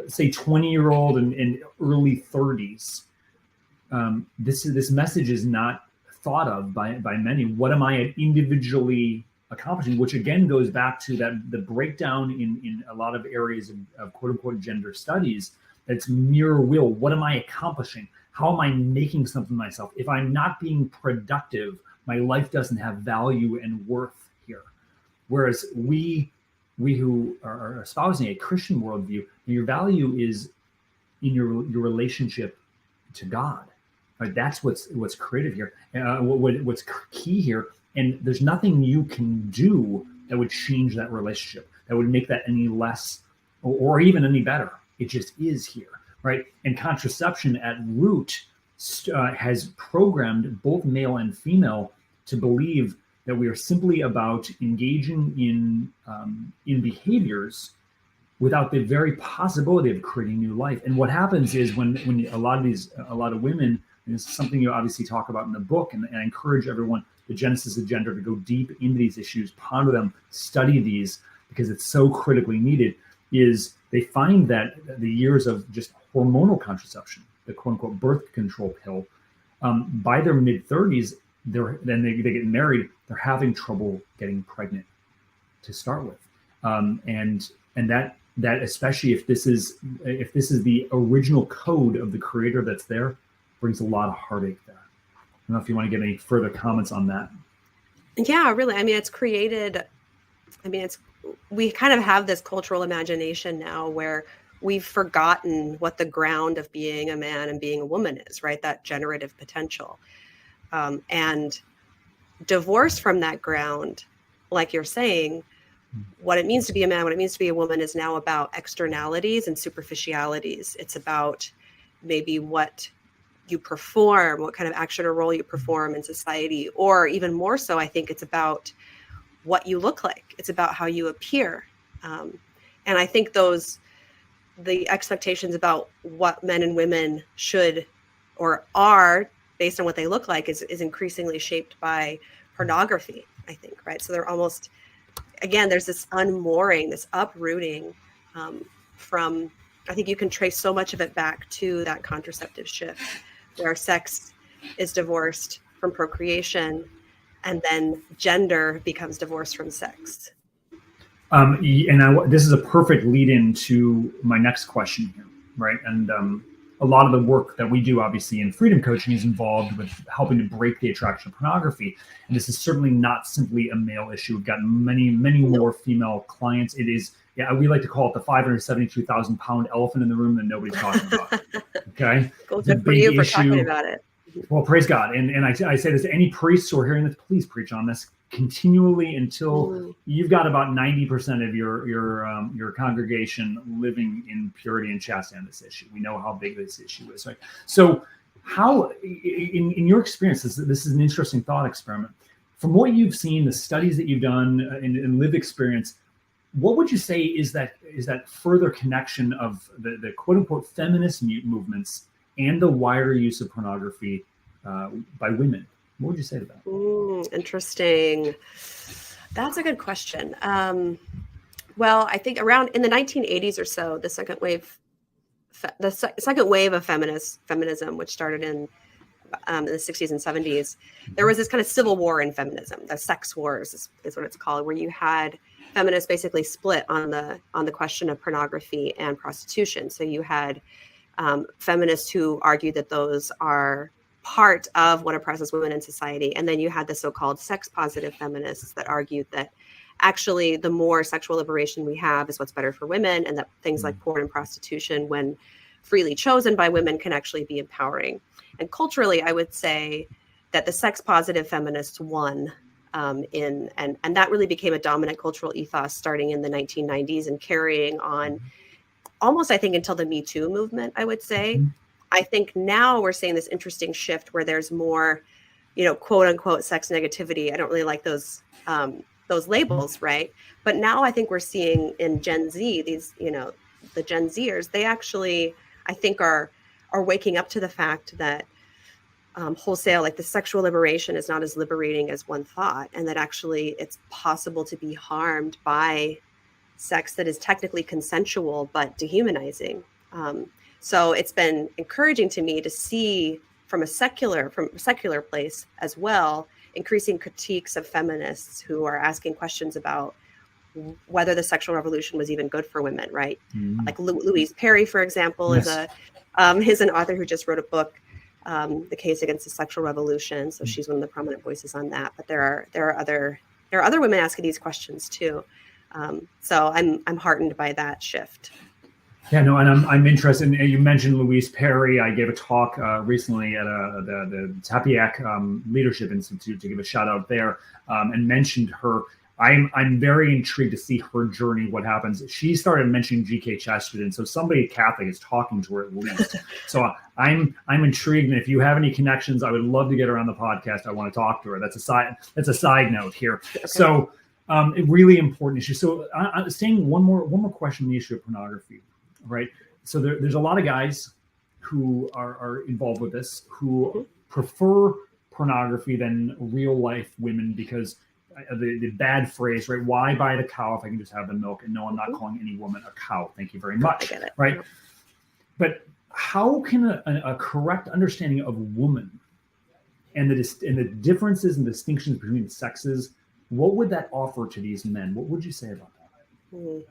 Speaker 2: say, 20-year-old and early 30s, this message is not thought of by many. What am I individually accomplishing? Which again goes back to the breakdown in a lot of areas of quote unquote gender studies. That's mere will. What am I accomplishing? How am I making something of myself? If I'm not being productive, my life doesn't have value and worth here. Whereas we we who are espousing a Christian worldview, your value is in your relationship to God. Right? That's what's creative here. What's key here, and there's nothing you can do that would change that relationship, that would make that any less or even any better. It just is here, right? And contraception at root has programmed both male and female to believe that we are simply about engaging in behaviors without the very possibility of creating new life. And what happens is when a lot of women, and this is something you obviously talk about in the book, and I encourage everyone, the Genesis of Gender, to go deep into these issues, ponder them, study these, because it's so critically needed, is they find that the years of just hormonal contraception, the quote unquote birth control pill, by their mid 30s, then they get married, they're having trouble getting pregnant to start with. And that especially if this is the original code of the creator that's there, brings a lot of heartache there. I don't know if you want to get any further comments on that.
Speaker 3: Yeah, really. I mean, we kind of have this cultural imagination now where we've forgotten what the ground of being a man and being a woman is, right? That generative potential. And divorce from that ground, like you're saying, what it means to be a man, what it means to be a woman is now about externalities and superficialities. It's about maybe what you perform, what kind of action or role you perform in society, or even more so, I think it's about what you look like. It's about how you appear. And I think the expectations about what men and women should or are based on what they look like is increasingly shaped by pornography, I think, right? So they're almost, again, there's this unmooring, this uprooting from, I think you can trace so much of it back to that contraceptive shift where sex is divorced from procreation and then gender becomes divorced from sex.
Speaker 2: This is a perfect lead in to my next question here, right? And a lot of the work that we do, obviously, in freedom coaching is involved with helping to break the attraction of pornography. And this is certainly not simply a male issue. We've got many more female clients. It is, we like to call it the 572,000 pound elephant in the room that nobody's talking about. Okay.
Speaker 3: Cool. Good for you for talking about it.
Speaker 2: Well, praise God. And I say this to any priests who are hearing this, please preach on this continually until you've got about 90% of your congregation living in purity and chastity on this issue. We know how big this issue is, right? So how, in your experience, this is an interesting thought experiment. From what you've seen, the studies that you've done in lived experience, what would you say is that further connection of the quote unquote feminist movements and the wider use of pornography by women? What would you say to that?
Speaker 3: Interesting. That's a good question. Well, I think around in the 1980s or so, the second wave of feminism, which started in the 60s and 70s, there was this kind of civil war in feminism. The sex wars is what it's called, where you had feminists basically split on the question of pornography and prostitution. So you had feminists who argued that those are part of what oppresses women in society. And then you had the so-called sex positive feminists that argued that actually the more sexual liberation we have is what's better for women, and that things like porn and prostitution, when freely chosen by women, can actually be empowering. And culturally, I would say that the sex positive feminists won and that really became a dominant cultural ethos starting in the 1990s and carrying on almost, I think, until the Me Too movement, I would say. I think now we're seeing this interesting shift where there's more, quote unquote sex negativity. I don't really like those labels, right? But now I think we're seeing in Gen Z, these, the Gen Zers, they actually, I think, are waking up to the fact that wholesale, like the sexual liberation is not as liberating as one thought, and that actually it's possible to be harmed by sex that is technically consensual but dehumanizing. So it's been encouraging to me to see from a secular place as well, increasing critiques of feminists who are asking questions about whether the sexual revolution was even good for women, right? Like Louise Perry, for example, is an author who just wrote a book, The Case Against the Sexual Revolution. So she's one of the prominent voices on that. But there are other women asking these questions too. So I'm heartened by that shift.
Speaker 2: Yeah, no, and I'm interested. You mentioned Louise Perry. I gave a talk recently at the Tapiak Leadership Institute, to give a shout out there, and mentioned her. I'm very intrigued to see her journey. What happens? She started mentioning G.K. Chesterton, so somebody Catholic is talking to her at least. So I'm intrigued, and if you have any connections, I would love to get her on the podcast. I want to talk to her. That's a side note here. Okay. So a really important issue. So saying one more question on the issue of pornography. Right. So there's a lot of guys who are involved with this who prefer pornography than real life women because the bad phrase, right? Why buy the cow if I can just have the milk? And no, I'm not calling any woman a cow. Thank you very much. I get it. Right. But how can a correct understanding of woman and the differences and distinctions between the sexes, what would that offer to these men? What would you say about that?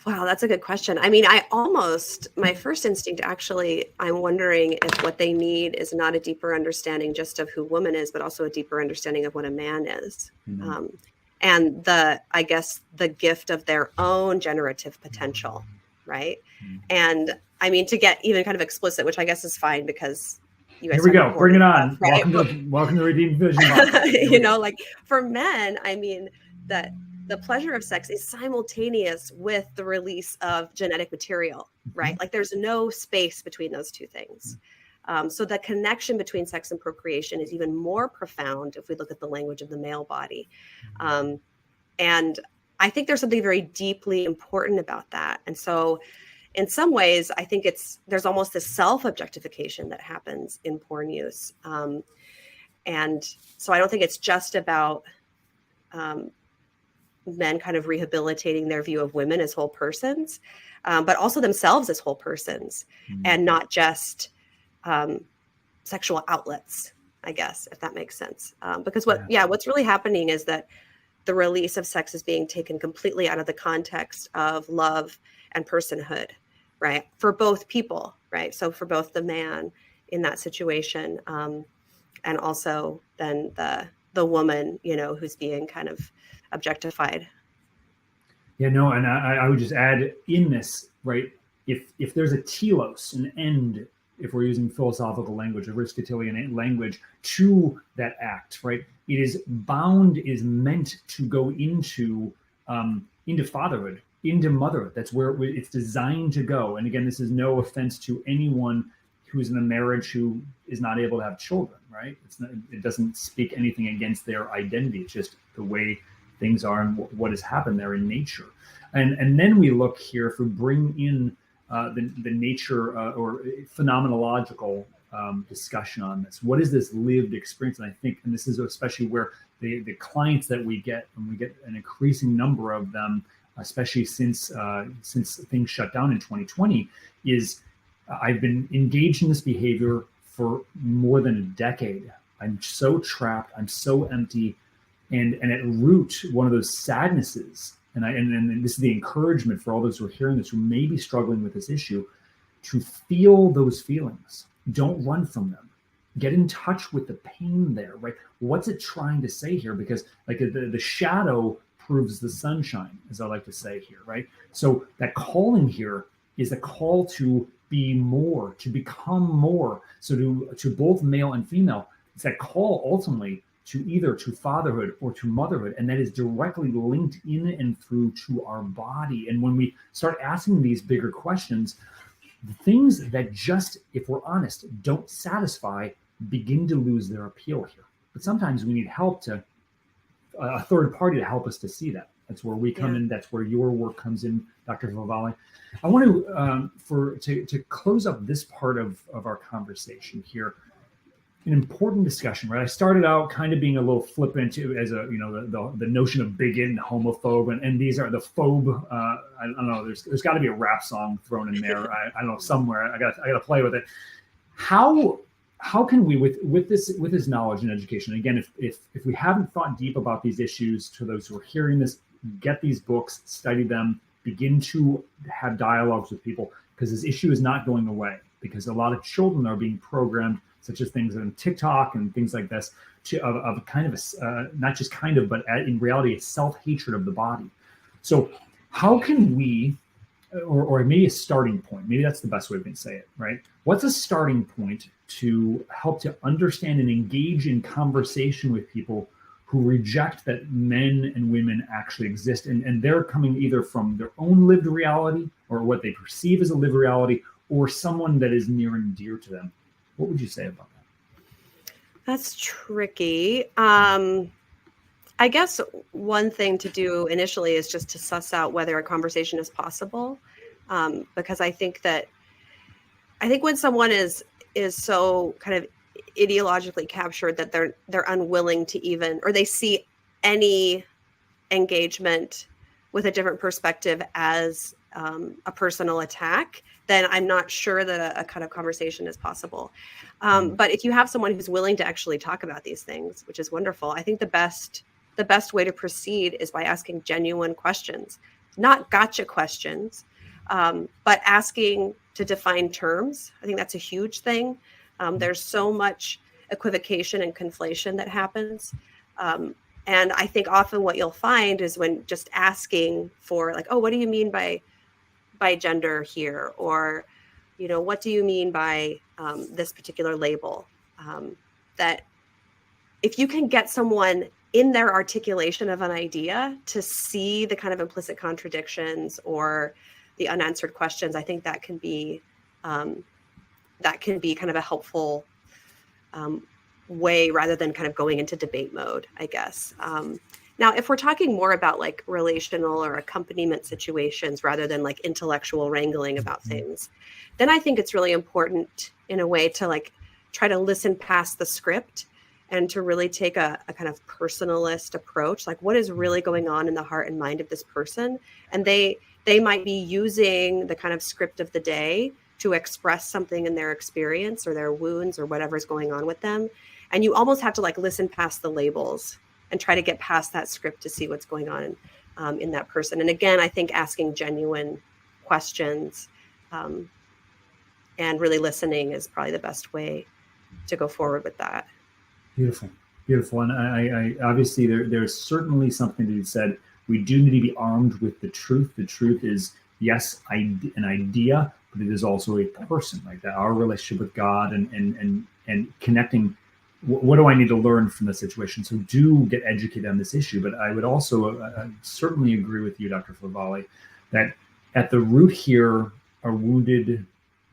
Speaker 3: Wow, that's a good question. I mean, my first instinct actually, I'm wondering if what they need is not a deeper understanding just of who woman is, but also a deeper understanding of what a man is. Mm-hmm. And I guess the gift of their own generative potential, right? Mm-hmm. And I mean, to get even kind of explicit, which I guess is fine because you guys.
Speaker 2: Here we go. Bring it on.
Speaker 3: Right?
Speaker 2: Welcome to Redeemed Vision.
Speaker 3: You know, like for men, I mean, that the pleasure of sex is simultaneous with the release of genetic material, right? Mm-hmm. Like there's no space between those two things. So the connection between sex and procreation is even more profound if we look at the language of the male body. And I think there's something very deeply important about that. And so in some ways, I think there's almost this self-objectification that happens in porn use. And so I don't think it's just about men kind of rehabilitating their view of women as whole persons, but also themselves as whole persons, and not just sexual outlets, I guess, if that makes sense. Because what's really happening is that the release of sex is being taken completely out of the context of love and personhood, right? For both people, right? So for both the man in that situation, and also then the woman, you know, who's being kind of objectified.
Speaker 2: Yeah, no, and I would just add in this, right? If there's a telos, an end, if we're using philosophical language, Aristotelian language, to that act, right? It is meant to go into fatherhood, into motherhood. That's where it's designed to go. And again, this is no offense to anyone who's in a marriage who is not able to have children, right? It doesn't speak anything against their identity. It's just the way things are and what has happened there in nature. And then we look here, if we bring in the nature or phenomenological discussion on this. What is this lived experience? And I think, and this is especially where the clients that we get, and we get an increasing number of them, especially since things shut down in 2020, is I've been engaged in this behavior for more than a decade. I'm so trapped. I'm so empty. And at root, one of those sadnesses, and this is the encouragement for all those who are hearing this, who may be struggling with this issue, to feel those feelings. Don't run from them. Get in touch with the pain there, right? What's it trying to say here? Because like the shadow proves the sunshine, as I like to say here, right? So that calling here is a call to be more, to become more. So to both male and female, it's that call ultimately to either to fatherhood or to motherhood, and that is directly linked in and through to our body. And when we start asking these bigger questions, the things that just, if we're honest, don't satisfy begin to lose their appeal here. But sometimes we need help, to a third party to help us to see that. That's where we come in. That's where your work comes in, Dr. Favale. I want to close up this part of our conversation here. An important discussion, right? I started out kind of being a little flippant as the notion of bigot and homophobe, and these are the phobe. I don't know. There's got to be a rap song thrown in there. I don't know, somewhere. I got to play with it. How can we with this knowledge and education? Again, if we haven't thought deep about these issues, to those who are hearing this, get these books, study them, begin to have dialogues with people, because this issue is not going away. Because a lot of children are being programmed such as things on TikTok and things like this, of kind of a, not just kind of, but in reality, a self-hatred of the body. So how can we, or maybe a starting point, maybe that's the best way we can say it, right? What's a starting point to help to understand and engage in conversation with people who reject that men and women actually exist, and they're coming either from their own lived reality or what they perceive as a lived reality, or someone that is near and dear to them? What would you say about that?
Speaker 3: That's tricky. I guess one thing to do initially is just to suss out whether a conversation is possible, because I think when someone is so kind of ideologically captured that they're unwilling to even, or they see any engagement with a different perspective as a personal attack, then I'm not sure that a kind of conversation is possible. But if you have someone who's willing to actually talk about these things, which is wonderful, I think the best way to proceed is by asking genuine questions, not gotcha questions, but asking to define terms. I think that's a huge thing. There's so much equivocation and conflation that happens. And I think often what you'll find is when just asking for like, oh, what do you mean by gender here? Or, what do you mean by this particular label? That if you can get someone in their articulation of an idea to see the kind of implicit contradictions or the unanswered questions, I think that can be kind of a helpful way rather than kind of going into debate mode, I guess. Now, if we're talking more about like relational or accompaniment situations rather than like intellectual wrangling about things, then I think it's really important in a way to like try to listen past the script and to really take a kind of personalist approach, like what is really going on in the heart and mind of this person. And they might be using the kind of script of the day to express something in their experience or their wounds or whatever's going on with them. And you almost have to like listen past the labels and try to get past that script to see what's going on in that person. And again, I think asking genuine questions and really listening is probably the best way to go forward with that.
Speaker 2: Beautiful. And I obviously there's certainly something to be said. We do need to be armed with the truth. The truth is, yes, an idea, but it is also a person, like that. Our relationship with God and connecting. What do I need to learn from the situation? So do get educated on this issue. But I would also certainly agree with you, Dr. Favale, that at the root here are wounded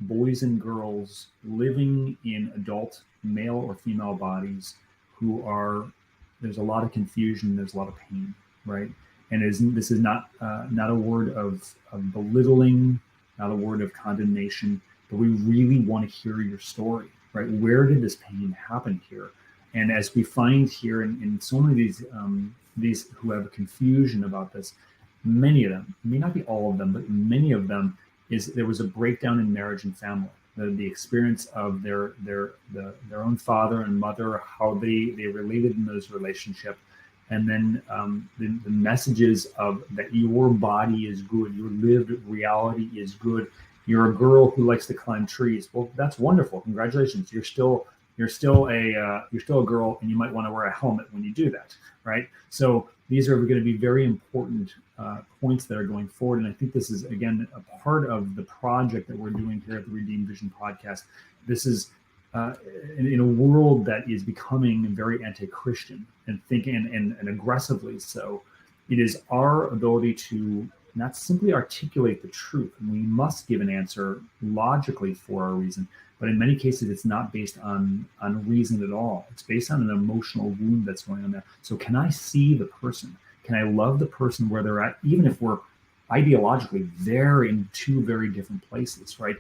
Speaker 2: boys and girls living in adult male or female bodies there's a lot of confusion, there's a lot of pain, right? And this is not a word of belittling, not a word of condemnation, but we really want to hear your story, right? Where did this pain happen here? And as we find here in so many of these who have confusion about this, many of them, may not be all of them, but many of them, there was a breakdown in marriage and family. The experience of their own father and mother, how they related in those relationships, and then the messages of that your body is good, your lived reality is good. You're a girl who likes to climb trees. Well, that's wonderful. Congratulations. You're still a girl, and you might want to wear a helmet when you do that, right? So these are going to be very important points that are going forward. And I think this is, again, a part of the project that we're doing here at the Redeemed Vision podcast. This is in a world that is becoming very anti-Christian and thinking and aggressively so. It is our ability to not simply articulate the truth. And we must give an answer logically for our reason, but in many cases, it's not based on reason at all. It's based on an emotional wound that's going on there. So can I see the person? Can I love the person where they're at, even if we're ideologically they're in two very different places, right?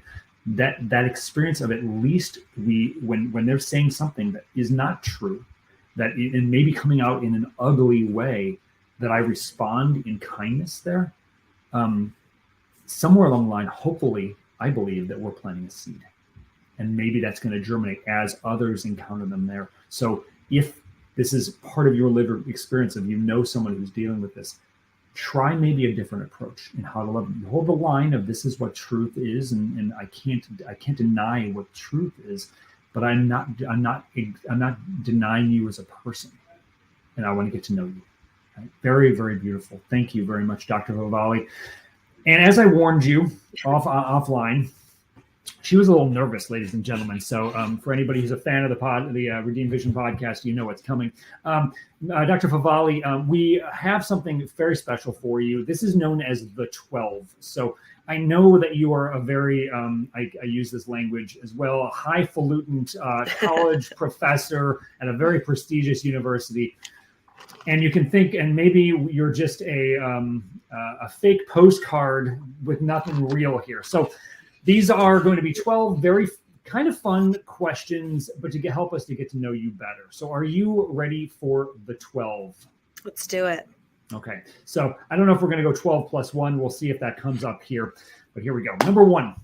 Speaker 2: That experience of at least when they're saying something that is not true, that it may be coming out in an ugly way, that I respond in kindness there. Somewhere along the line, hopefully, I believe that we're planting a seed. And maybe that's going to germinate as others encounter them there. So if this is part of your lived experience of someone who's dealing with this, try maybe a different approach in how to love them. You hold the line of this is what truth is, and I can't deny what truth is. but I'm not denying you as a person, and I want to get to know you. Right? Very, very beautiful. Thank you very much, Dr. Favale. And as I warned you offline, she was a little nervous, ladies and gentlemen. So for anybody who's a fan of the Redeemed Vision podcast, you know what's coming. Dr. Favale, we have something very special for you. This is known as the 12. So I know that you are a very, I use this language as well, a highfalutin college professor at a very prestigious university. And you can think, and maybe you're just a fake postcard with nothing real here. So these are going to be 12 very kind of fun questions, but to help us to get to know you better. So are you ready for the 12?
Speaker 3: Let's do it.
Speaker 2: Okay. So I don't know if we're going to go 12 plus 1. We'll see if that comes up here. But here we go. Number 1,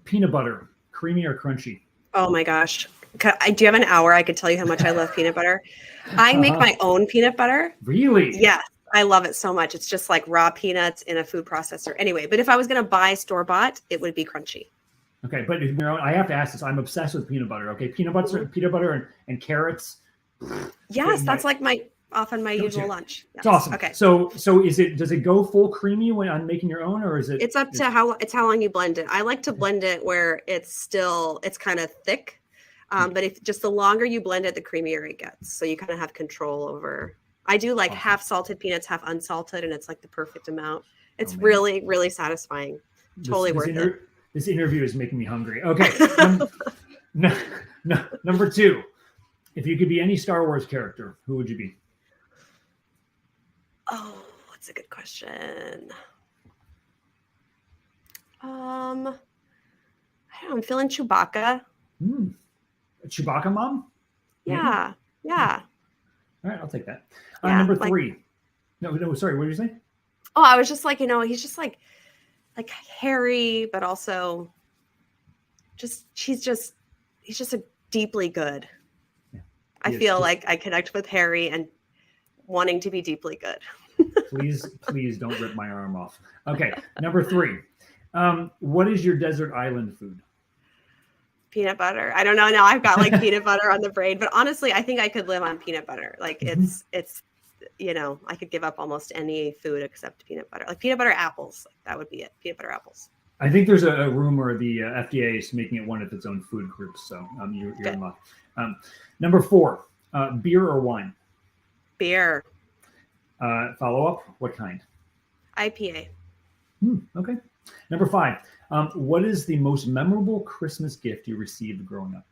Speaker 2: peanut butter, creamy or crunchy?
Speaker 3: Oh my gosh. Do you have an hour? I could tell you how much I love peanut butter. I make my own peanut butter.
Speaker 2: Really?
Speaker 3: Yes. I love it so much. It's just like raw peanuts in a food processor. Anyway, but if I was going to buy store-bought, it would be crunchy.
Speaker 2: Okay, but I have to ask this. I'm obsessed with peanut butter. Okay, peanut butter and carrots.
Speaker 3: Yes, that's like often my usual lunch. Yes.
Speaker 2: It's awesome.
Speaker 3: Okay.
Speaker 2: So does it go full creamy when I'm making your own, or is it?
Speaker 3: It's up to how long you blend it. I like to blend it where it's kind of thick. But if just the longer you blend it, the creamier it gets. So you kind of have control over. I do like half salted peanuts, half unsalted, and it's like the perfect amount. It's really, really satisfying. Totally worth it.
Speaker 2: This interview is making me hungry. Okay. Number 2, if you could be any Star Wars character, who would you be?
Speaker 3: Oh, that's a good question. I don't know. I'm feeling Chewbacca.
Speaker 2: Chewbacca mom?
Speaker 3: Yeah. Yeah.
Speaker 2: All right, I'll take that. Number 3. No, sorry. What did you say?
Speaker 3: Oh, I was just like, he's just like hairy, but also he's just a deeply good. Yeah, I feel like I connect with Harry and wanting to be deeply good.
Speaker 2: Please don't rip my arm off. Okay. Number 3. What is your desert island food?
Speaker 3: Peanut butter. I don't know. Now I've got like peanut butter on the brain, but honestly, I think I could live on peanut butter. Like it's, I could give up almost any food except peanut butter. Like peanut butter apples. Like that would be it. Peanut butter apples.
Speaker 2: I think there's a rumor the FDA is making it one of its own food groups. So you're in luck. Number 4, beer or wine?
Speaker 3: Beer.
Speaker 2: Follow up. What kind?
Speaker 3: IPA.
Speaker 2: Okay. Number 5. What is the most memorable Christmas gift you received growing up?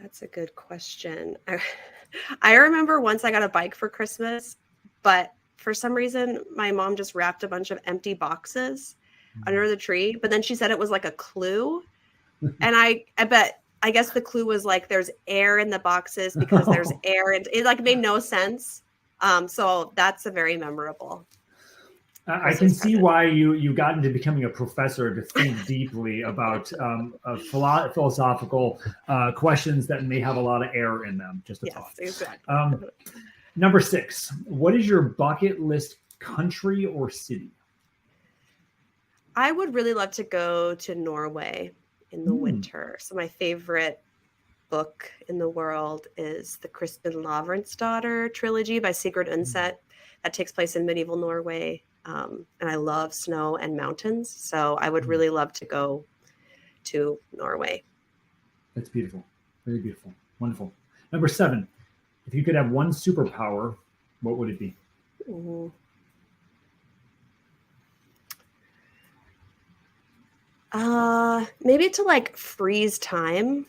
Speaker 3: That's a good question. I remember once I got a bike for Christmas, but for some reason, my mom just wrapped a bunch of empty boxes under the tree. But then she said it was like a clue. And I guess the clue was like there's air in the boxes because there's air. And it like made no sense. So that's a very memorable.
Speaker 2: I can see why you got into becoming a professor to think deeply about philosophical questions that may have a lot of error in them. Just a thought. Exactly. Number 6. What is your bucket list country or city?
Speaker 3: I would really love to go to Norway in the winter. So my favorite book in the world is the Kristin Lavransdatter trilogy by Sigrid Undset that takes place in medieval Norway. And I love snow and mountains. So I would really love to go to Norway.
Speaker 2: That's beautiful. Very beautiful. Wonderful. Number 7, if you could have one superpower, what would it be?
Speaker 3: Maybe to like freeze time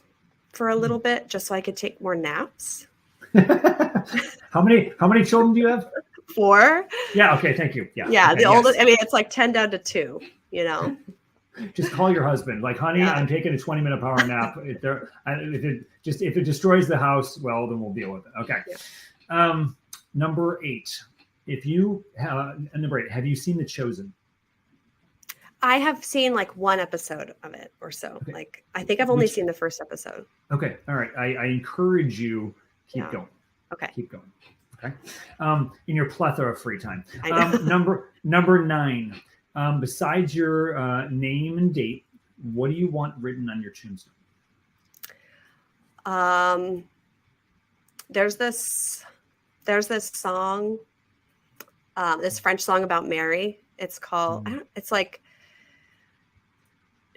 Speaker 3: for a little bit, just so I could take more naps.
Speaker 2: How many children do you have?
Speaker 3: 4.
Speaker 2: Yeah. Okay. Thank you. Yeah.
Speaker 3: Yeah.
Speaker 2: Okay,
Speaker 3: the oldest. I mean, it's like 10 down to 2.
Speaker 2: Just call your husband. Like, honey, I'm taking a 20-minute power nap. If it destroys the house, well, then we'll deal with it. Okay. Yeah. Number 8. Have you seen The Chosen?
Speaker 3: I have seen like one episode of it or so. Okay. Like, I think I've only seen the first episode.
Speaker 2: Okay. All right. I encourage you, keep going.
Speaker 3: Okay.
Speaker 2: Keep going. Okay. In your plethora of free time. Number 9. Besides your name and date, what do you want written on your tombstone?
Speaker 3: There's this song, this French song about Mary. It's called, it's like,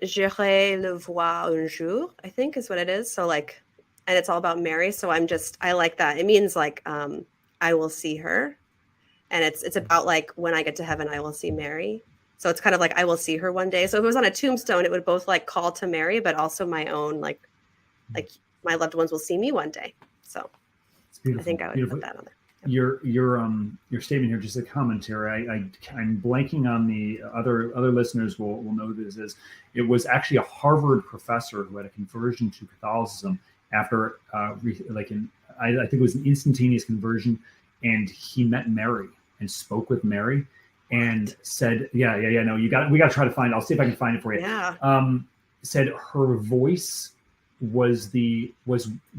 Speaker 3: J'irai le voir un jour, I think is what it is. So like, and it's all about Mary. So I like that. It means like, I will see her. And it's about like, when I get to heaven, I will see Mary. So it's kind of like, I will see her one day. So if it was on a tombstone, it would both like call to Mary, but also my own, like my loved ones will see me one day. So I think I would put that on there.
Speaker 2: Your statement here, just a commentary. I'm blanking on the other listeners will know this is. It was actually a Harvard professor who had a conversion to Catholicism after I think it was an instantaneous conversion, and he met Mary and spoke with Mary and said, no, we got to try to find it. I'll see if I can find it for you.
Speaker 3: Yeah.
Speaker 2: Said her voice was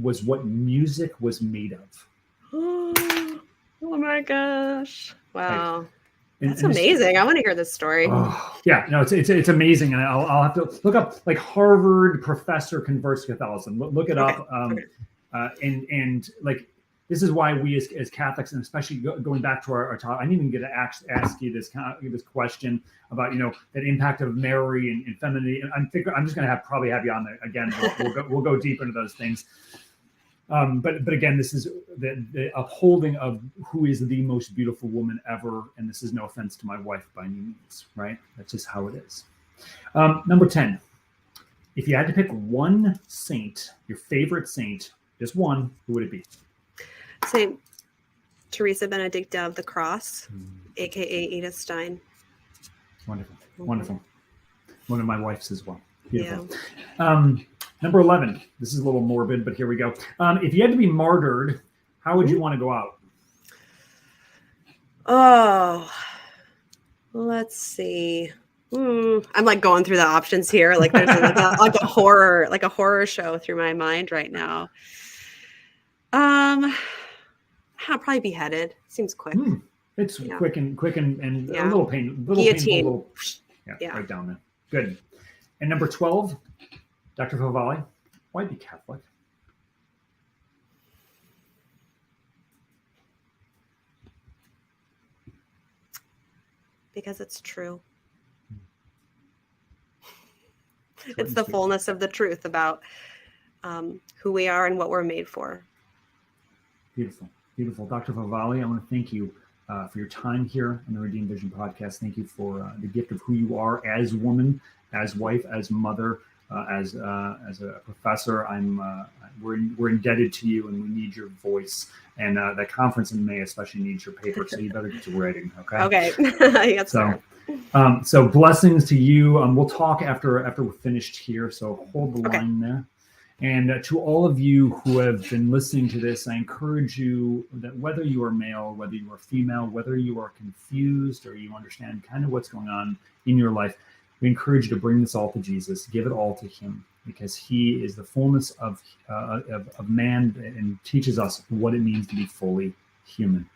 Speaker 2: what music was made of.
Speaker 3: Oh my gosh. Wow.
Speaker 2: Right.
Speaker 3: That's amazing. I want to hear this story.
Speaker 2: Yeah, no, it's amazing. And I'll have to look up like Harvard professor converts to Catholicism. Look it up. And like, this is why we as Catholics, and especially going back to our talk, I didn't even get to ask you this question about, that impact of Mary and femininity. And I'm just going to probably have you on there again. We'll go deep into those things. But again, this is the upholding of who is the most beautiful woman ever. And this is no offense to my wife by any means, right? That's just how it is. Number 10, if you had to pick one saint, your favorite saint, just one, who would it be?
Speaker 3: Saint Teresa Benedicta of the Cross, aka Edith Stein.
Speaker 2: Wonderful. Wonderful. One of my wife's as well. Beautiful.
Speaker 3: Yeah.
Speaker 2: Number 11. This is a little morbid, but here we go. If you had to be martyred, how would you want to go out?
Speaker 3: Oh, let's see. I'm like going through the options here. Like there's like a horror show through my mind right now. I'll probably beheaded. Seems quick.
Speaker 2: It's quick and a little painful.
Speaker 3: Guillotine.
Speaker 2: Right down there. Good. And number 12, Dr. Favale, why be Catholic?
Speaker 3: Because it's true. It's the fullness of the truth about who we are and what we're made for.
Speaker 2: Beautiful. Beautiful. Dr. Favale, I want to thank you for your time here on the Redeemed Vision podcast. Thank you for the gift of who you are as woman, as wife, as mother, as a professor. We're indebted to you, and we need your voice. And that conference in May especially needs your paper, so you better get to writing. Okay.
Speaker 3: Okay. Yes,
Speaker 2: so blessings to you. We'll talk after we're finished here. So hold the line there. And to all of you who have been listening to this, I encourage you that whether you are male, whether you are female, whether you are confused or you understand kind of what's going on in your life, we encourage you to bring this all to Jesus, give it all to him, because he is the fullness of man and teaches us what it means to be fully human.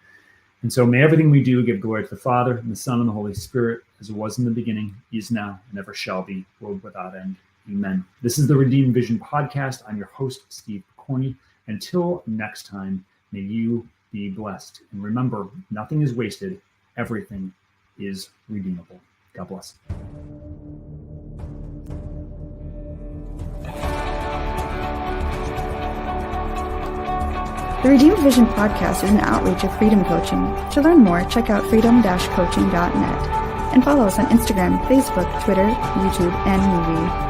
Speaker 2: And so may everything we do give glory to the Father and the Son and the Holy Spirit, as it was in the beginning, is now, and ever shall be, world without end. Amen. This is the Redeemed Vision podcast. I'm your host, Steve Pokorny. Until next time, may you be blessed. And remember, nothing is wasted. Everything is redeemable. God bless.
Speaker 1: The Redeemed Vision podcast is an outreach of Freedom Coaching. To learn more, check out freedom-coaching.net and follow us on Instagram, Facebook, Twitter, YouTube, and Movie.